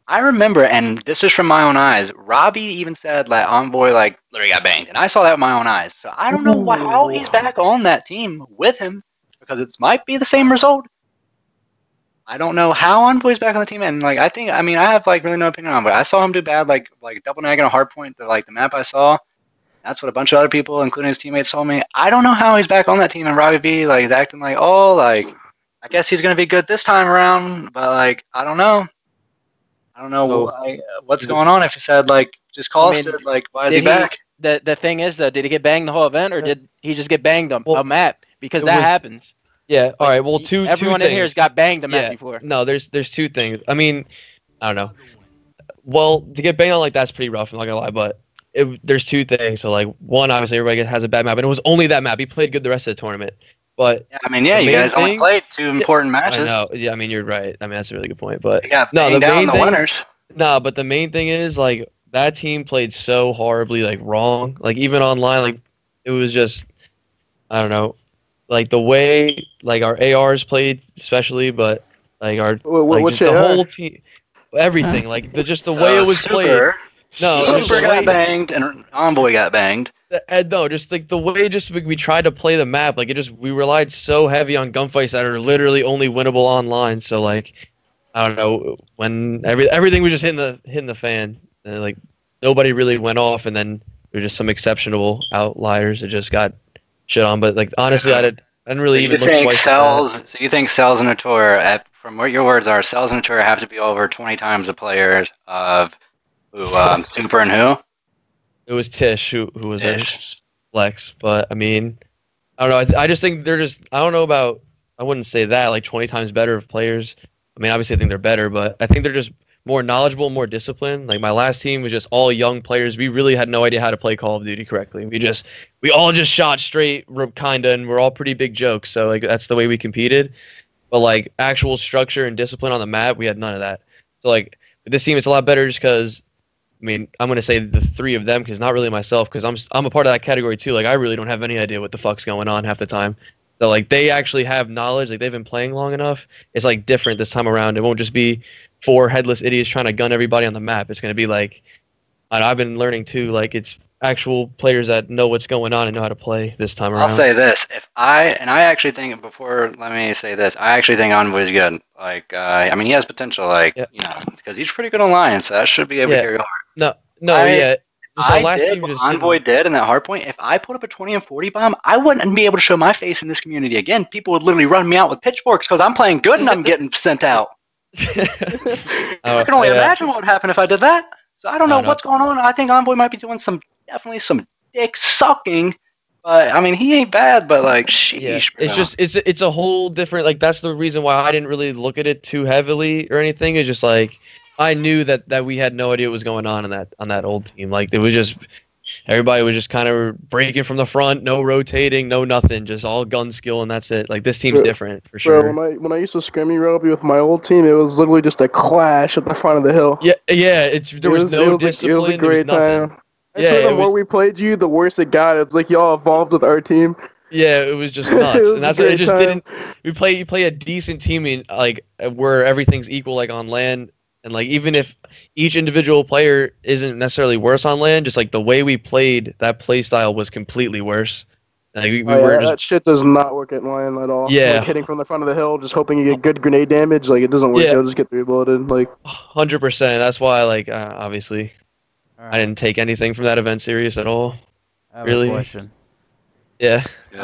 I remember, and this is from my own eyes, Robbie even said like Envoy like literally got banged, and I saw that with my own eyes. So I don't know how he's back on that team with him because it might be the same result. I don't know how Envoy's back on the team, and like I mean I have like really no opinion on Envoy. I saw him do bad like double nag and a hard point. Like the map I saw, that's what a bunch of other people, including his teammates, told me. I don't know how he's back on that team, and Robbie B like is acting like I guess he's gonna be good this time around, but like I don't know. I don't know what's going on. If he said like just call us it, like why is he back? The thing is though, did he get banged the whole event, or did he just get banged on Well, a map? Because it that was- happens. yeah. All right. Well, Everyone two in here has things. got banged a map Yeah. before. No, there's two things. I mean, I don't know. Well, to get banged on like that's pretty rough. I'm not gonna lie, but there's two things. So like one, obviously everybody has a bad map, and it was only that map. He played good the rest of the tournament, but Yeah, I mean, yeah, the you main guys only thing- played two important I matches. know. Yeah, I mean you're right. I mean that's a really good point, but You got no, the banged out in main the thing. winners. No, but the main thing is like that team played so horribly, like wrong. Like even online, like it was just I don't know, like the way like our ARs played, especially, but like our like What's just the your whole team, everything, like just the way it was played. Super, No, just Super the got way, banged and Envoy got banged. no, just like the way just we tried to play the map, like we relied so heavy on gunfights that are literally only winnable online. So like I don't know when everything was just hitting the fan, and like nobody really went off, and then there were just some exceptional outliers that just got shit on. But like honestly, I didn't really So even you look think twice at cells? So you think cells and Natura, from what your words are, cells and Natura have to be over 20 times the players of who Super and who? that. It was Tish who was a Ish. flex, but I mean I don't know. I just think they're just I don't know about I wouldn't say that like 20 times better of players. I mean obviously I think they're better, but I think they're just more knowledgeable, more disciplined. Like my last team was just all young players. We really had no idea how to play Call of Duty correctly. We all just shot straight, kinda, and we're all pretty big jokes. So like that's the way we competed. But like actual structure and discipline on the map, we had none of that. So like with this team, it's a lot better just because. I mean, I'm gonna say the three of them because not really myself because I'm a part of that category too. Like I really don't have any idea what the fuck's going on half the time. So like they actually have knowledge. Like they've been playing long enough. It's like different this time around. It won't just be four headless idiots trying to gun everybody on the map. It's gonna be like, and I've been learning too. Like it's actual players that know what's going on and know how to play this time around. I'll say this: I actually think let me say this: I actually think Envoy's good. Like, I mean, he has potential. Like, Yeah. you know, because he's pretty good online, so that should be able to Yeah. carry over. No, I- yeah. Just our I last did team what just Envoy did in that hard point. If I put up a 20 and 40 bomb, I wouldn't be able to show my face in this community again. People would literally run me out with pitchforks because I'm playing good and I'm getting sent out. didn't. I can only imagine what would happen if I did that. So I don't know I don't what's going on. I think Envoy might be doing definitely some dick sucking. But I mean, he ain't bad. But like, sheesh. Yeah, bro. it's just it's a whole different like that's the reason why I didn't really look at it too heavily or anything. It's just like I knew that we had no idea what was going on that old team. Like it was just everybody was just kind of breaking from the front, no rotating, no nothing, just all gun skill and that's it. Like this team's different for sure. Bro, when I used to scrimmy Robbie with my old team, it was literally just a clash at the front of the hill. Yeah, there was no discipline. It was a great nothing. time. I Yeah, swear the it more we played you, the worse it got. It's like y'all evolved with our team. Yeah, it was just It nuts, was and that's a it. great Just time. didn't. You play a decent team in like where everything's equal, like on land, and like even if each individual player isn't necessarily worse on land, just like the way we played, that play style was completely worse. Like we Oh, were yeah, just that shit does not work at line at all. Yeah. Like hitting from the front of the hill, just hoping you get good grenade damage. Like it doesn't work. Yeah. You'll just get three bulleted. Like 100%. That's why like obviously All I didn't take anything from that event serious at all. I have really? a question. Yeah. Good.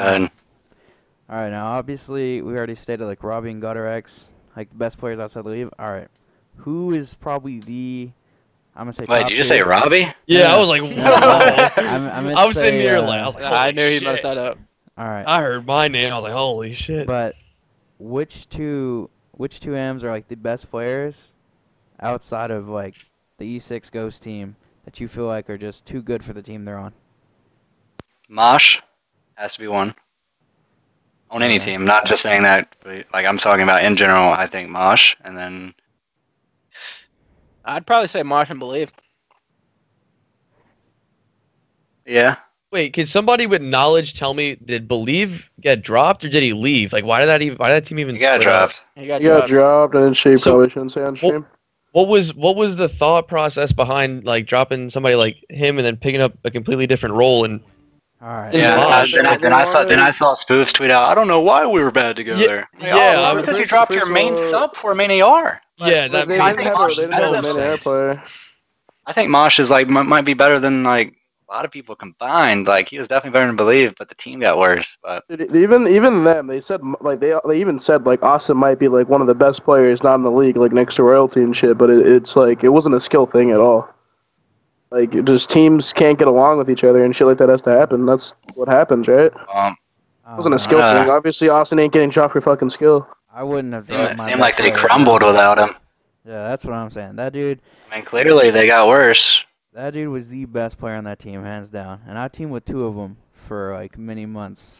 All right, now obviously we already stated like Robbie and Gutter X, like the best players outside the league. All right, who is probably I'm gonna say. Wait, top did you say tier? Robbie? Yeah, I was like, whoa. I meant I to was sitting say, here like, I was like, I knew he shit. messed that up. All right, I heard my name. I was like, holy shit. but which two which two M's are like the best players outside of like the E6 Ghost team that you feel like are just too good for the team they're on? Mosh has to be one. On any Yeah. team, not just saying that, but like I'm talking about in general, I think Mosh, and then I'd probably say Marsh and Believe. yeah, Wait, can somebody with knowledge tell me, did Believe get dropped or did he leave? Like, why did that team even he got split up? dropped. He got He got dropped. dropped, and she So- probably shouldn't say on stream. What was the thought process behind like dropping somebody like him and then picking up a completely different role? And All right. Yeah, Mosh. then I saw Spoofs tweet out. I don't know why we were bad to go Yeah, there. Like, yeah, oh, I'm- because you dropped your main sub for main AR. yeah, Like, that they I didn't think have Mosh a, is they better didn't have than a main air Spoofs. player. I think Mosh is like might be better than like a lot of people combined. Like he was definitely better than Believe, but the team got worse. But Dude, even them, they said like they even said like Austin might be like one of the best players not in the league, like next to royalty and shit. But it's like it wasn't a skill thing at all. Like just teams can't get along with each other and shit like that has to happen. That's what happens, right? It um, wasn't a skill thing. Obviously, Austin ain't getting dropped for fucking skill. I wouldn't have it dropped my seemed best like they player. crumbled without him. Yeah, that's what I'm saying. That dude I mean, clearly they got worse. was the best player on that team, hands down. And I teamed with two of them for like many months.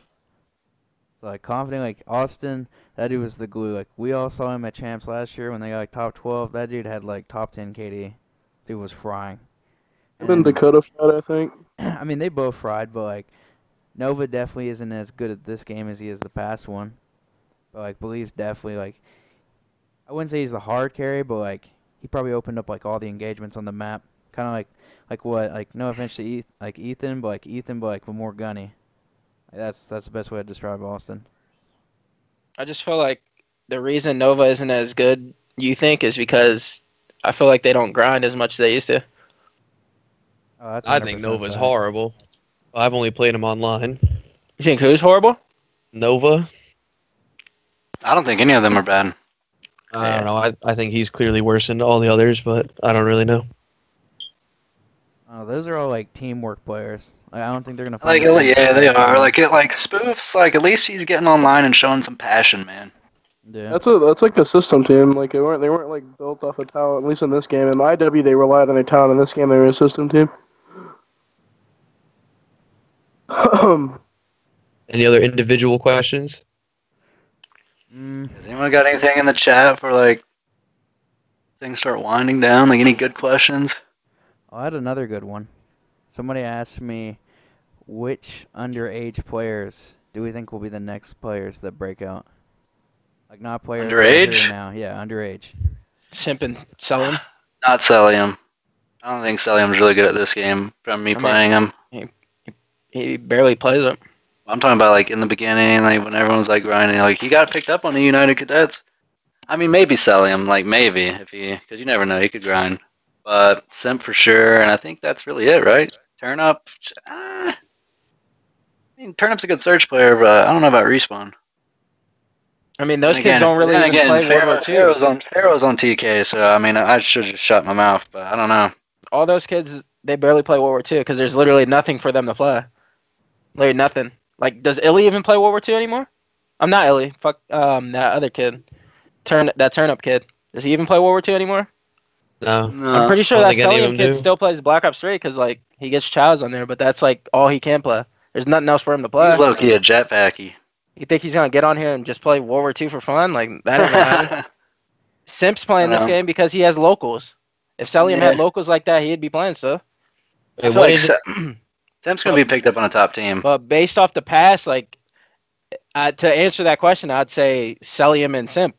So like confident, like Austin, that dude was the glue. Like we all saw him at champs last year when they got like top 12. That dude had like top 10 KD. Dude was frying. Him and And, Dakota fight, I think. I mean, they both fried, but like Nova definitely isn't as good at this game as he is the past one. But like Believe's definitely like, I wouldn't say he's the hard carry, but like he probably opened up like all the engagements on the map. Kind of like what, like no offense to Ethan, but like more gunny. Like, that's the best way to describe Austin. I just feel like the reason Nova isn't as good, you think, is because I feel like they don't grind as much as they used to. Oh, that's I think 100% Nova's facts. horrible. I've only played him online. You think who's horrible? Nova, I don't think any of them are bad. I don't know. I think he's clearly worse than all the others, but I don't really know. Oh, those are all like teamwork players. Like, I don't think they're gonna Like find the same yeah, they success are. in- Like Spoofs. Like at least he's getting online and showing some passion, man. Yeah. That's like the system team. Like they weren't like built off of talent. At least in this game. In IW, they relied on their talent. In this game, they were a system team. Any other individual questions? Has anyone got anything in the chat for like things start winding down? Like any good questions? Oh, I had another good one. Somebody asked me, which underage players do we think will be the next players that break out? Like not players that are here Underage? now. Yeah, underage. Simp and Celium. Not Celium. I don't think Celium's really good at this game from me I mean- playing him. He barely plays it. I'm talking about like in the beginning, like when everyone's like grinding, like he got picked up on the United Cadets. I mean, maybe Celium, like maybe if he, because you never know, he could grind. But Simp for sure, and I think that's really it, right? Turnup. I mean, Turnup's a good search player, but I don't know about Respawn. I mean, those And kids again- don't really then even again, play World War II. Pharaoh's on TK, so I mean, I should just shut my mouth, but I don't know. All those kids, they barely play World War II because there's literally nothing for them to play. Literally nothing. Like, does Illy even play World War II anymore? I'm not Illy. Fuck that other kid. Turnip kid. Does he even play World War II anymore? No. I'm pretty sure I that don't think any of Celium them kid do. still plays Black Ops 3 because, like, he gets chows on there, but that's, like, all he can play. There's nothing else for him to play. He's low-key a jetpacky. You think he's going to get on here and just play World War II for fun? Like, that ain't gonna happen. Simp's playing this No. game because he has locals. If Celium Yeah. had locals like that, he'd be playing stuff. I feel like Simp's gonna be picked up on a top team. But based off the past, like, to answer that question, I'd say Celium and Simp.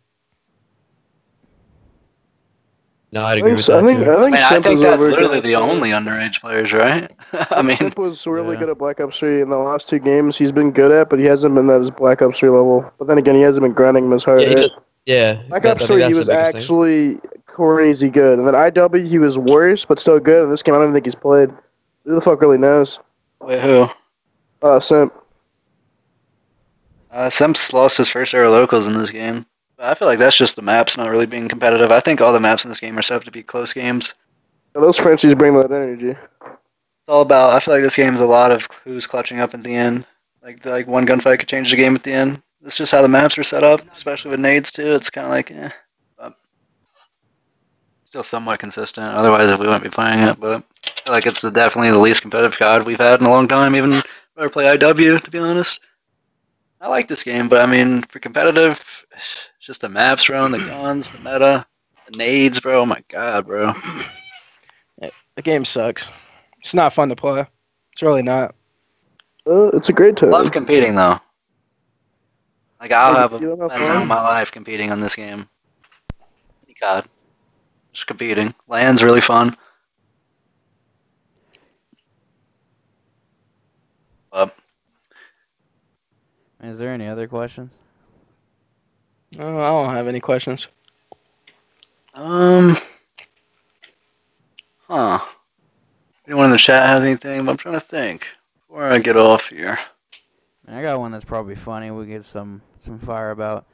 No, I'd I agree think with so- that I think too. I I think mean, I Simp think is that's over literally good. the only underage players, right? I mean, Simp was really Yeah. good at Black Ops 3 in the last two games. He's been good at, but he hasn't been at his Black Ops 3 level. But then again, he hasn't been grinding him as hard. Yeah, he right? just, yeah. Black that- I Ops think 3, he that's was the biggest thing. actually crazy good. And then IW, he was worse, but still good. In this game, I don't even think he's played. Who the fuck really knows? wait, who? Simp. Simp's lost his first era locals in this game. I feel like that's just the maps not really being competitive. I think all the maps in this game are set up to be close games. And those Frenchies bring that energy. It's all about. I feel like this game is a lot of who's clutching up at the end. Like one gunfight could change the game at the end. It's just how the maps are set up, especially with nades too. It's kind of like, but still somewhat consistent. Otherwise, we wouldn't be playing it. But I feel like it's definitely the least competitive COD we've had in a long time. Even rather play IW, to be honest. I like this game, but I mean, for competitive, it's just the maps, bro, and the guns, the meta, the nades, bro. Oh my god, bro. The game sucks. It's not fun to play. It's really not. It's a great time. Love competing though. Like I'll have a You don't have bad time of fun? my life competing on this game. God, just competing. Land's really fun. Is there any other questions? Oh, I don't have any questions. Huh. Anyone in the chat has anything? But I'm trying to think before I get off here. I got one that's probably funny. We get some fire about.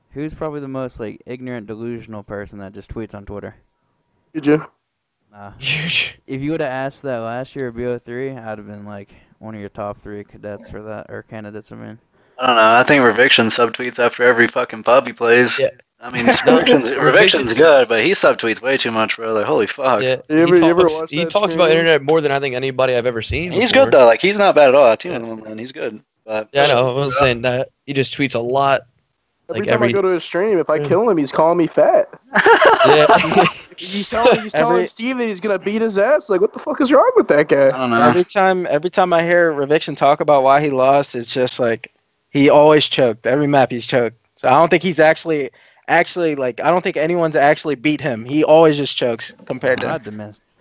Who's probably the most like ignorant, delusional person that just tweets on Twitter? Did you? If you would have asked that last year at BO3, I'd have been like one of your top 3 cadets for that, or candidates. I mean. I don't know. I think Reviction subtweets after every fucking pub he plays. Yeah. I mean, Reviction's good, but he subtweets way too much, bro. Like, holy fuck. Yeah, You ever watch he that talks about stream? internet more than I think anybody I've ever seen. He's before. good though. Like, he's not bad at all. I tuned him, man. He's good. But Yeah, I know. I wasn't saying that. He just tweets a lot. Every Like time I go to his stream, if I Yeah. kill him, he's calling me fat. Yeah. He's telling Steve that he's gonna beat his ass. Like, what the fuck is wrong with that guy? I don't know. Every time I hear Reviction talk about why he lost, it's just like he always choked. Every map he's choked. So I don't think he's actually like I don't think anyone's actually beat him. He always just chokes compared to.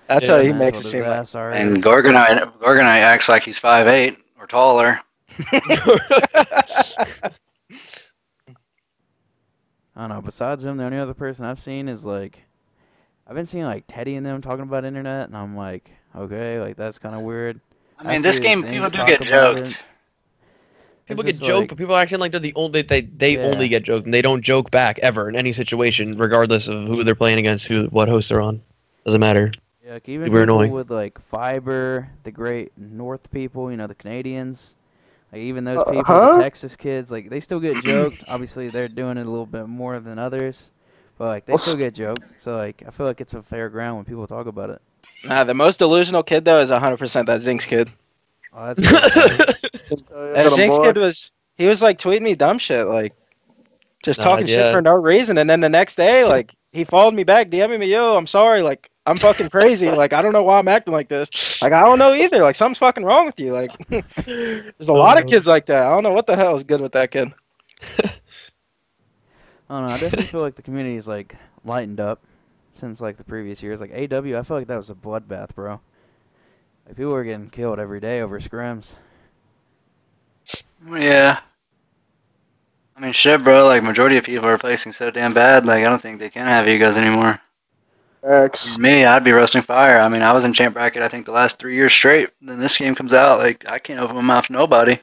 That's how he makes it seem like. And Gorgonite acts like he's 5'8" or taller. I don't know. Besides him, the only other person I've seen is like, I've been seeing like Teddy and them talking about internet, and I'm like, okay, like that's kind of weird. I mean, this game people do get joked. People get joked, but people are acting like they're the only they only get joked, and they don't joke back ever in any situation, regardless of who they're playing against, what host they're on. Doesn't matter. Yeah, like even Super people annoying. with like Fiber, the Great North people, you know, the Canadians, like even those people, the Texas kids, like they still get joked. Obviously, they're doing it a little bit more than others, but like they still get joked. So like I feel like it's a fair ground when people talk about it. Nah, the most delusional kid though is 100% that Zinx kid. Oh, that's That Zinx kid was like tweeting me dumb shit, like just talking shit for no reason, and then the next day, like he followed me back, DMing me, yo, I'm sorry, like I'm fucking crazy, like I don't know why I'm acting like this, like I don't know either, like something's fucking wrong with you, like there's a lot of kids like that. I don't know what the hell is good with that kid. I don't know. I definitely feel like the community is like lightened up since like the previous years. Like AW, I feel like that was a bloodbath, bro. Like people were getting killed every day over scrims. Yeah. I mean, shit, bro. Like, majority of people are placing so damn bad. Like, I don't think they can have you guys anymore. X. Me, I'd be roasting fire. I mean, I was in champ bracket, I think, the last 3 years straight. Then this game comes out, like, I can't open my mouth to nobody.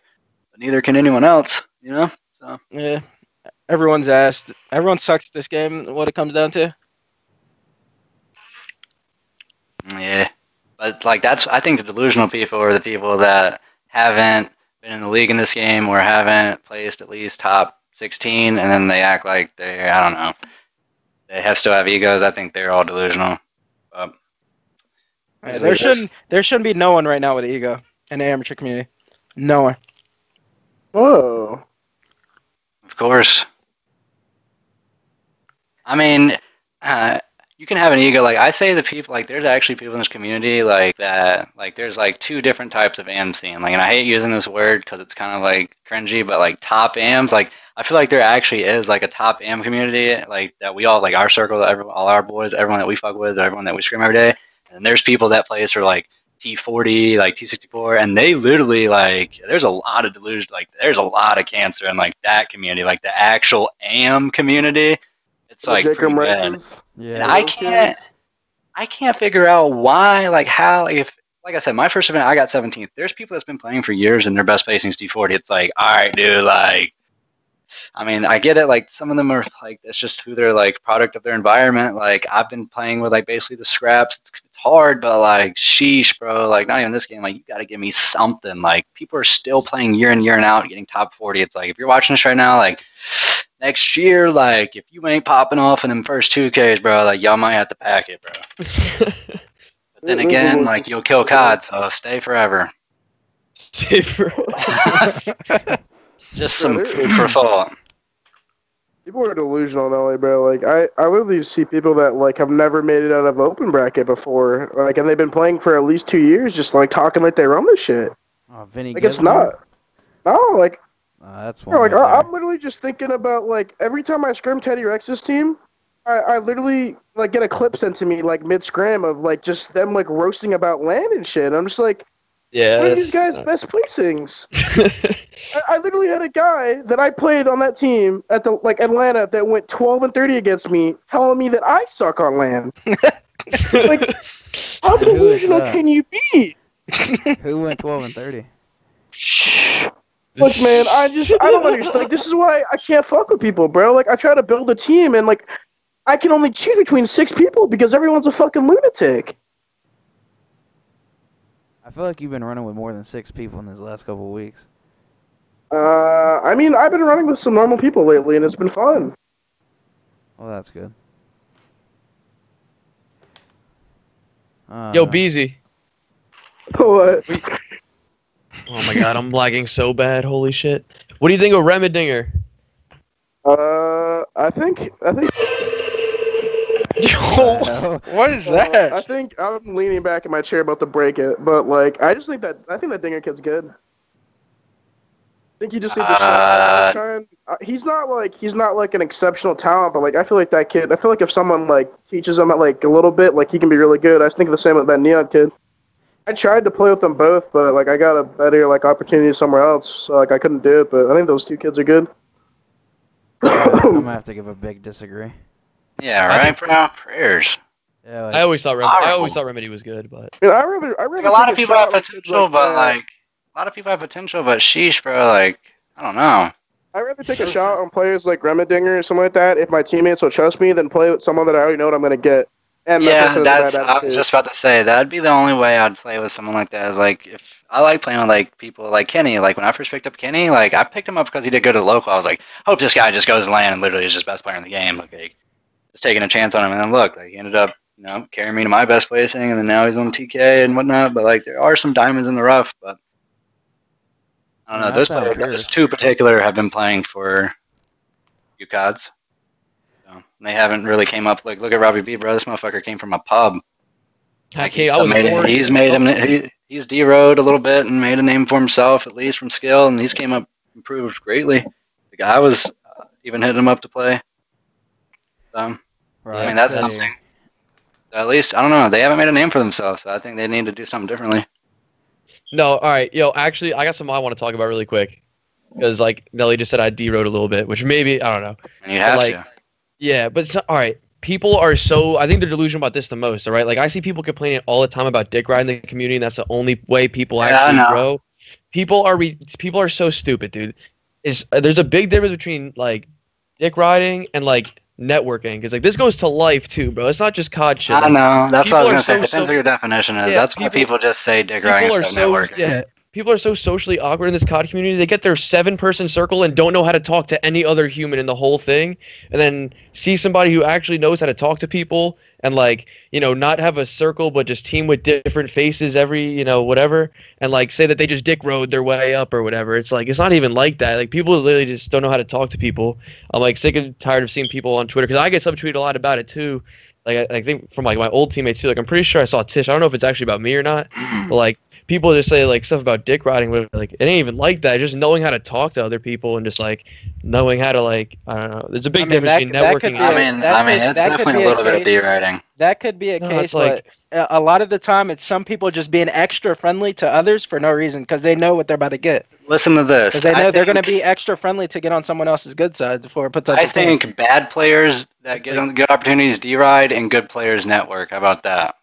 But neither can anyone else, you know? So. Yeah. Everyone sucks at this game, what it comes down to. Yeah. But, like, I think the delusional people are the people that haven't been in the league in this game or haven't placed at least top 16, and then they act like they're, I don't know, they still have egos. I think they're all delusional. There shouldn't be no one right now with an ego in the amateur community. No one. Whoa. Of course. I mean, you can have an ego. Like, I say the people, like, there's actually people in this community, like, that, like, there's, like, 2 different types of AM scene. Like, and I hate using this word because it's kind of, like, cringy, but, like, top AMs, like, I feel like there actually is, like, a top AM community, like, that we all, like, our circle, all our boys, everyone that we fuck with, everyone that we scream every day. And there's people that plays for, like, T40, like, T64, and they literally, like, there's a lot of delusion, like, there's a lot of cancer in, like, that community, like, the actual AM community. It's like pretty bad. Yeah. And I can't figure out why, like how, like I said, my first event I got 17th. There's people that's been playing for years and their best placing is D40. It's like, all right, dude, like I mean, I get it. Like some of them are like it's just who they're like product of their environment. Like I've been playing with like basically the scraps. It's hard, but like sheesh, bro. Like not even this game. Like you got to give me something. Like people are still playing year in year and out, getting top 40. It's like if you're watching this right now, like next year, like if you ain't popping off in them first 2Ks, bro, like y'all might have to pack it, bro. But then again, like you'll kill COD, so stay forever. Stay for. Just some food for thought. People are delusional in LA, bro. Like I literally see people that like have never made it out of open bracket before, like, and they've been playing for at least 2 years, just like talking like they run this shit. Oh, Vinny. Like it's not. No, like. That's one. Bro, like right there. I'm literally just thinking about like every time I scrim Teddy Rex's team, I literally like get a clip sent to me like mid scrim of like just them like roasting about land and shit. I'm just like, Yeah. what are these guys' best placings? I literally had a guy that I played on that team at the like Atlanta that went 12-30 against me, telling me that I suck on land. Like, how And who is delusional that? can you be? Who went 12-30? Look, man, I don't understand. Like, this is why I can't fuck with people, bro. Like, I try to build a team, and like, I can only choose between 6 people because everyone's a fucking lunatic. I feel like you've been running with more than 6 people in these last couple of weeks. I mean, I've been running with some normal people lately, and it's been fun. Well, that's good. Yo, Beehzy. What? Oh my god, I'm lagging so bad. Holy shit. What do you think of Remedinger? I think. Yo, what is that? I think I'm leaning back in my chair about to break it, but like, I think that Dinger kid's good. I think he just needs a shot. He's not like an exceptional talent, but like I feel like that kid. I feel like if someone like teaches him like a little bit, like he can be really good. I was thinking the same with that Neon kid. I tried to play with them both, but like I got a better like opportunity somewhere else, so like I couldn't do it. But I think those 2 kids are good. I'm gonna have to give a big disagree. Yeah, right, bro. Prayers. Yeah, like, I always thought Remedy was good, but I mean, I rather Like, a lot take of people shot have with kids potential, like but that. like a lot of people have potential, but sheesh, bro. Like I don't know. I'd rather take a shot on players like Remedinger or something like that if my teammates will trust me than play with someone that I already know what I'm gonna get. And that Yeah, person has a that's. bad I was attitude. just about to say that'd be the only way I'd play with someone like that. Is like if I like playing with like people like Kenny. Like when I first picked up Kenny, like I picked him up because he did good at local. I was like, hope this guy just goes to land and literally is just best player in the game. Like, just taking a chance on him, and then look, like he ended up, carrying me to my best placing, and then now he's on TK and whatnot. But like there are some diamonds in the rough, but I don't know. Yeah, Those that's how it players, those is. 2 particular, have been playing for UCODs. So they haven't really came up. Like look at Robbie B, bro. This motherfucker came from a pub. Like, he's D-road a little bit and made a name for himself, at least from skill, and he's came up improved greatly. The guy was even hitting him up to play. So, right, I mean, that's something. At least, I don't know. They haven't made a name for themselves, so I think they need to do something differently. no, all right, yo, actually, I got something I want to talk about really quick, because like Nelly just said, I D-road a little bit, which maybe I don't know. And you have like, to. Yeah, but it's all right. People are so. I think they're delusional about this the most. All right, like I see people complaining all the time about dick riding the community, and that's the only way people actually grow. People are so stupid, dude. There's a big difference between like dick riding and like networking, because like this goes to life too, bro. It's not just COD shit. I know. That's what I was gonna say. so- Depends what your definition is. Yeah, That's why people just say dick riding People are instead of so networking. yeah. People are so socially awkward in this COD community. They get their 7-person circle and don't know how to talk to any other human in the whole thing, and then see somebody who actually knows how to talk to people and like not have a circle but just team with different faces every whatever, and like say that they just dick rode their way up or whatever. It's like it's not even like that. Like people literally just don't know how to talk to people. I'm like sick and tired of seeing people on Twitter, because I get subtweeted a lot about it too. Like I think from like my old teammates too. Like I'm pretty sure I saw Tish. I don't know if it's actually about me or not, but like people just say like stuff about dick riding, but like it ain't even like that. Just knowing how to talk to other people and just like knowing how to like I don't know. There's a big difference between networking. I mean, it's definitely a little bit of D-riding. That could be a No, case, it's like- but a lot of the time it's some people just being extra friendly to others for no reason because they know what they're about to get. Listen to this. Because they know they're going to be extra friendly to get on someone else's good side before it puts up. I think bad players that get on good opportunities D-ride and good players network. How about that?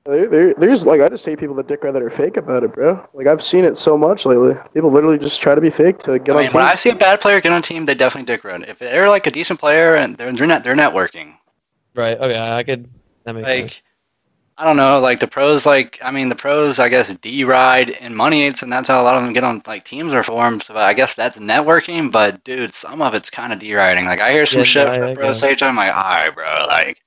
There's like I just hate people that dick ride that are fake about it, bro. Like I've seen it so much lately. People literally just try to be fake to get I on mean, when I teams. see a bad player get on a team, they definitely dick run. If they're like a decent player and they're networking, Right. Okay, I could. That makes sense. like I don't know, like the pros, the pros, I guess D-Ride and Money Eights, and that's how a lot of them get on like teams or forums. But I guess that's networking. But dude, some of it's kind of D-Riding. Like I hear some Yeah, shit no, from I the pro guess. stage, I'm like, all right, bro, like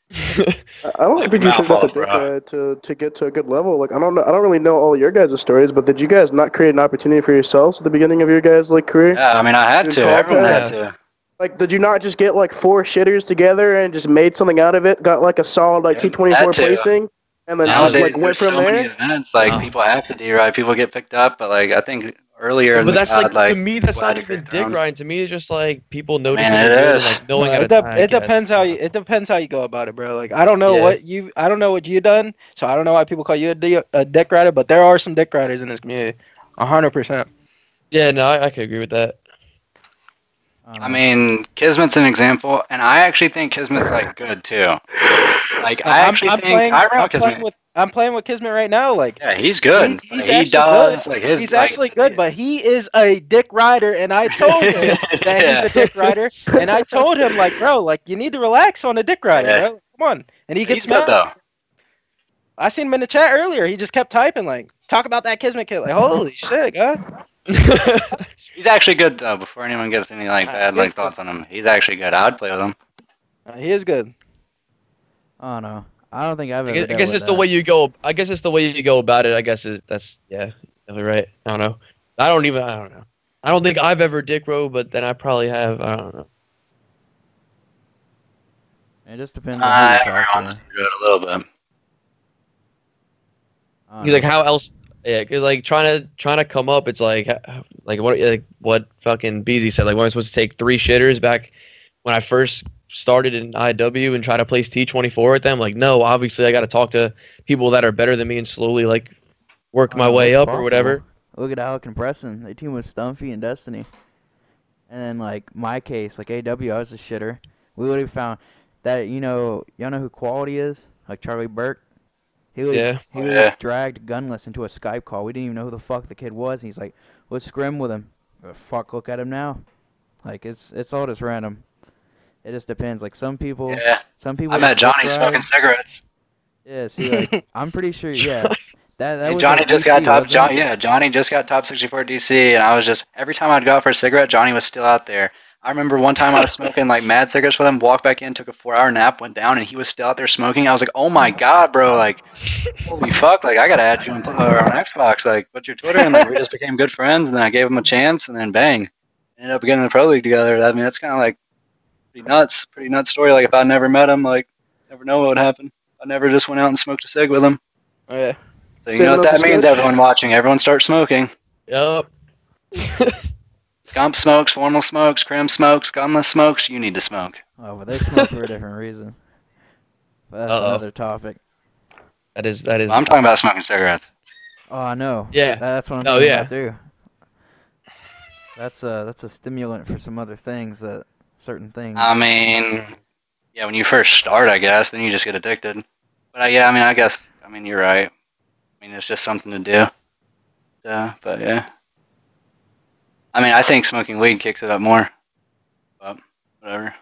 I don't Like, think you should have to mouth dick off, bro. ride to get to a good level. Like I don't know, I don't really know all your guys' stories, but did you guys not create an opportunity for yourselves at the beginning of your guys' like career? yeah, I mean, I had In to. college, Everyone had yeah. to. Like, did you not just get like 4 shitters together and just made something out of it? Got like a solid like Yeah, T24 had to. placing, and then just Nowadays, like went there's from so many there? events. Like Oh. people have to D-Ride. People get picked up, but like I think earlier in But the that's COD, like to me, that's people not had to even create their dick own. riding. To me, it's just like people Man, noticing it you're good and is. like knowing how it, to it depends how you it depends how you go about it, bro. Like I don't know what you done, so I don't know why people call you a dick rider, but there are some dick riders in this community, 100%. Yeah, no, I could agree with that. I mean, Kismet's an example, and I actually think Kismet's like good too. Like I actually think I ran with Kismet. I'm playing with Kismet right now. Like Yeah, he's good. he's He actually does good. like his. He's like, actually good, but he is a dick rider, and I told him that Yeah. he's a dick rider, and I told him like, bro, like you need to relax on the dick rider, Yeah. bro. Come on, and he gets He's good mad. though. I seen him in the chat earlier. He just kept typing like, talk about that Kismet kid. Like, holy shit, guy. He's actually good though. Before anyone gives any like bad he is like thoughts on him, he's actually good. I'd play with him. He is good. Oh no, I don't think I've I ever. guess, I dealt guess with it's the that. way you go. I guess it's the way you go about it. I guess that's definitely right. I don't know. I don't know. I don't think I've ever dick rode, but then I probably have. I don't know. It just depends on who you Every talk once to. in a little bit. I don't He's like, know. how else? Yeah, 'cause, like trying to come up. It's like what fucking Beehzy said. Like, when I was supposed to take 3 shitters back when I first started in IW and try to place T24 with them. Like, no, obviously I got to talk to people that are better than me and slowly like work my way It's up or possible. whatever. Look at Alec and Preston. They team with Stumpy and Destiny. And then like my case, like AW, I was a shitter. We would have found that y'all know who Quality is? Like Charlie Burke. He would Yeah. he would Yeah. dragged Gunless into a Skype call. We didn't even know who the fuck the kid was. And he's like, let's scrim with him. Fuck, look at him now. Like it's all just random. It just depends. Like some people Yeah. people I met just dick Johnny ride. smoking cigarettes. Yeah, see, like I'm pretty sure. Yeah, that Hey, was Johnny like just got DC, top. wasn't it? Yeah, Johnny just got top 64 DC, and I was just every time I'd go out for a cigarette, Johnny was still out there. I remember one time I was smoking like mad cigarettes with him. Walked back in, took a 4-hour nap, went down, and he was still out there smoking. I was like, oh my god, bro! Like, holy fuck! Like, I gotta add you on Xbox. Like, what's your Twitter? And like, we just became good friends. And then I gave him a chance, and then bang, ended up getting in the pro league together. I mean, that's kind of like pretty nuts story. Like, if I never met him, like, never know what would happen. I never just went out and smoked a cig with him. Oh, yeah. So you know what that means, sketch. everyone watching. Everyone start smoking. Yup. Scump smokes, formal smokes, crim smokes, gunless smokes. You need to smoke. Oh, but they smoke for a different reason. But that's another topic. That is. I'm talking about smoking cigarettes. Oh, I know. Yeah. That's what I'm Oh, talking yeah. about too. That's a stimulant for some other things that certain things. I mean, yeah, when you first start, I guess, then you just get addicted. But yeah, I mean, I mean, you're right. I mean, it's just something to do. But yeah. I mean, I think smoking weed kicks it up more. But whatever.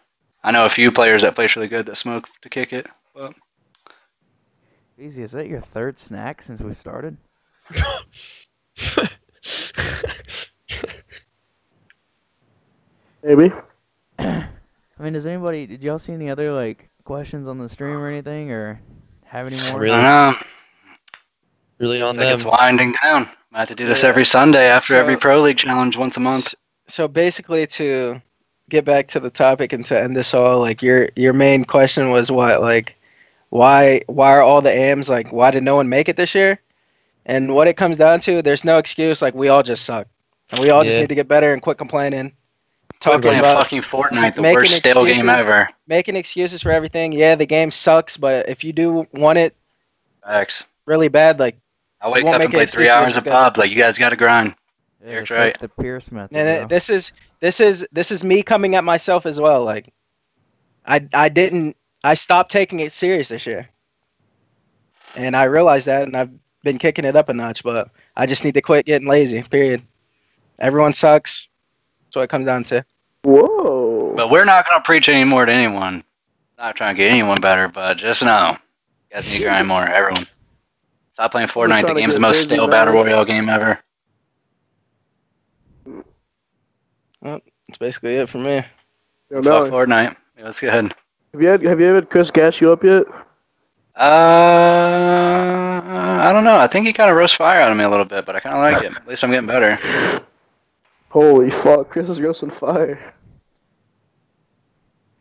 I know a few players that play really good that smoke to kick it. But Beehzy, is that your third snack since we've started? Maybe. I mean, did y'all see any other like questions on the stream or anything, or have any more? Really? I don't know. Really on It's like them. it's winding down. I have to do this Yeah. every Sunday after So- every Pro League challenge once a month. So basically, to get back to the topic and to end this all, like your main question was what, like, why are all the AMs like, why did no one make it this year? And what it comes down to, there's no excuse. Like, we all just suck, and we all just Yeah. need to get better and quit complaining, talking Playing about fucking Fortnite, the making worst stale game excuses. ever. making excuses for everything. Yeah, the game sucks, but if you do want it Facts. really bad, like, I wake won't up and make play an 3 excuse, hours you're of just pubs. Like, you guys got to grind. Yeah, Eric's it's right. like the Pierce method. and bro. this is me coming at myself as well. Like, I stopped taking it serious this year. And I realized that, and I've been kicking it up a notch, but I just need to quit getting lazy, period. Everyone sucks. That's what it comes down to. Whoa. But we're not gonna preach anymore to anyone. Not trying to get anyone better, but just know, you guys need to grind more. Everyone, stop playing I'm just Fortnite. The trying to game's the get most busy, stale man. battle royale game ever. That's basically it for me. Yo, Fuck Nelly, Fortnite. Yeah, let's go ahead. have you had Chris gas you up yet? I don't know. I think he kind of roast fire out of me a little bit, but I kind of like it. At least I'm getting better. Holy fuck, Chris is roasting fire.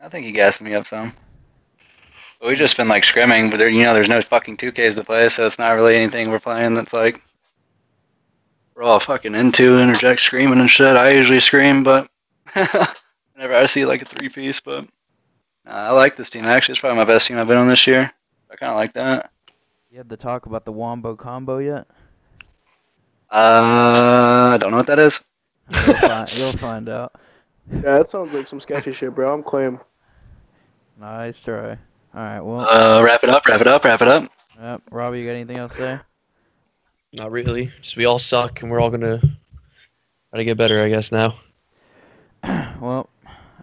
I think he gassed me up some. But we've just been like scrimming, but there's no fucking 2Ks to play, so it's not really anything we're playing that's like we're all fucking into interject screaming and shit. I usually scream, but whenever I see like a 3-piece, but I like this team. Actually, it's probably my best team I've been on this year. I kind of like that. You had the talk about the Wombo combo yet? I don't know what that is. You'll find out. Yeah, that sounds like some sketchy shit, bro. I'm claim. Nice try. Alright, well. Wrap it up. Yep. Robbie, you got anything else to say? Not really. Just we all suck, and we're all gonna try to get better, I guess now. Well,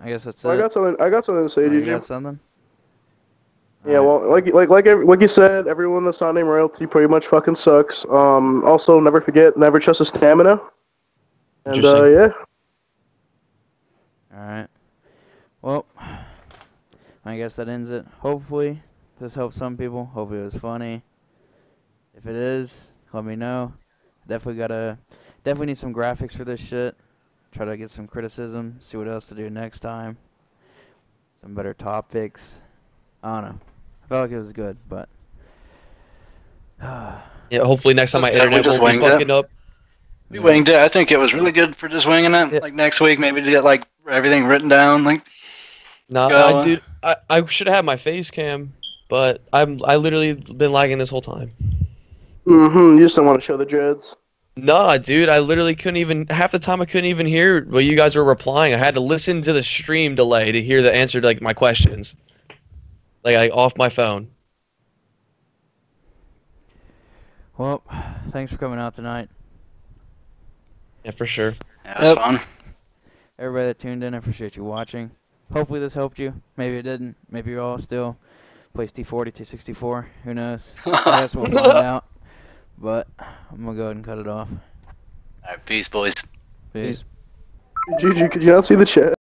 I guess that's Well, it. I got something to say, You DJ. got something? Yeah, Alright. well, like you said, everyone that's not named royalty pretty much fucking sucks. Also, never forget, never trust the stamina. And Interesting. yeah, Alright. Well, I guess that ends it. Hopefully, this helps some people. Hopefully it was funny. If it is, let me know. Definitely need some graphics for this shit. Try to get some criticism. See what else to do next time. Some better topics. I don't know. I felt like it was good, but Yeah, hopefully next time my That's good. We internet just won't be winged it. fucking up. We winged it. I think it was really good for just winging it. Yeah. Like next week, maybe to get like everything written down. Like No, Go. I should have my face cam, but I literally been lagging this whole time. you just don't want to show the dreads. Nah, dude, I literally couldn't even half the time I couldn't even hear what you guys were replying. I had to listen to the stream delay to hear the answer to like my questions. Like off my phone. well, thanks for coming out tonight. Yeah, for sure. yeah, it was fun. Everybody that tuned in, I appreciate you watching. Hopefully this helped you. Maybe it didn't. Maybe you're all still plays T40, T64. Who knows? I guess we'll find out. But I'm gonna go ahead and cut it off. All right, peace, boys. Peace. GG, could you not see the chat?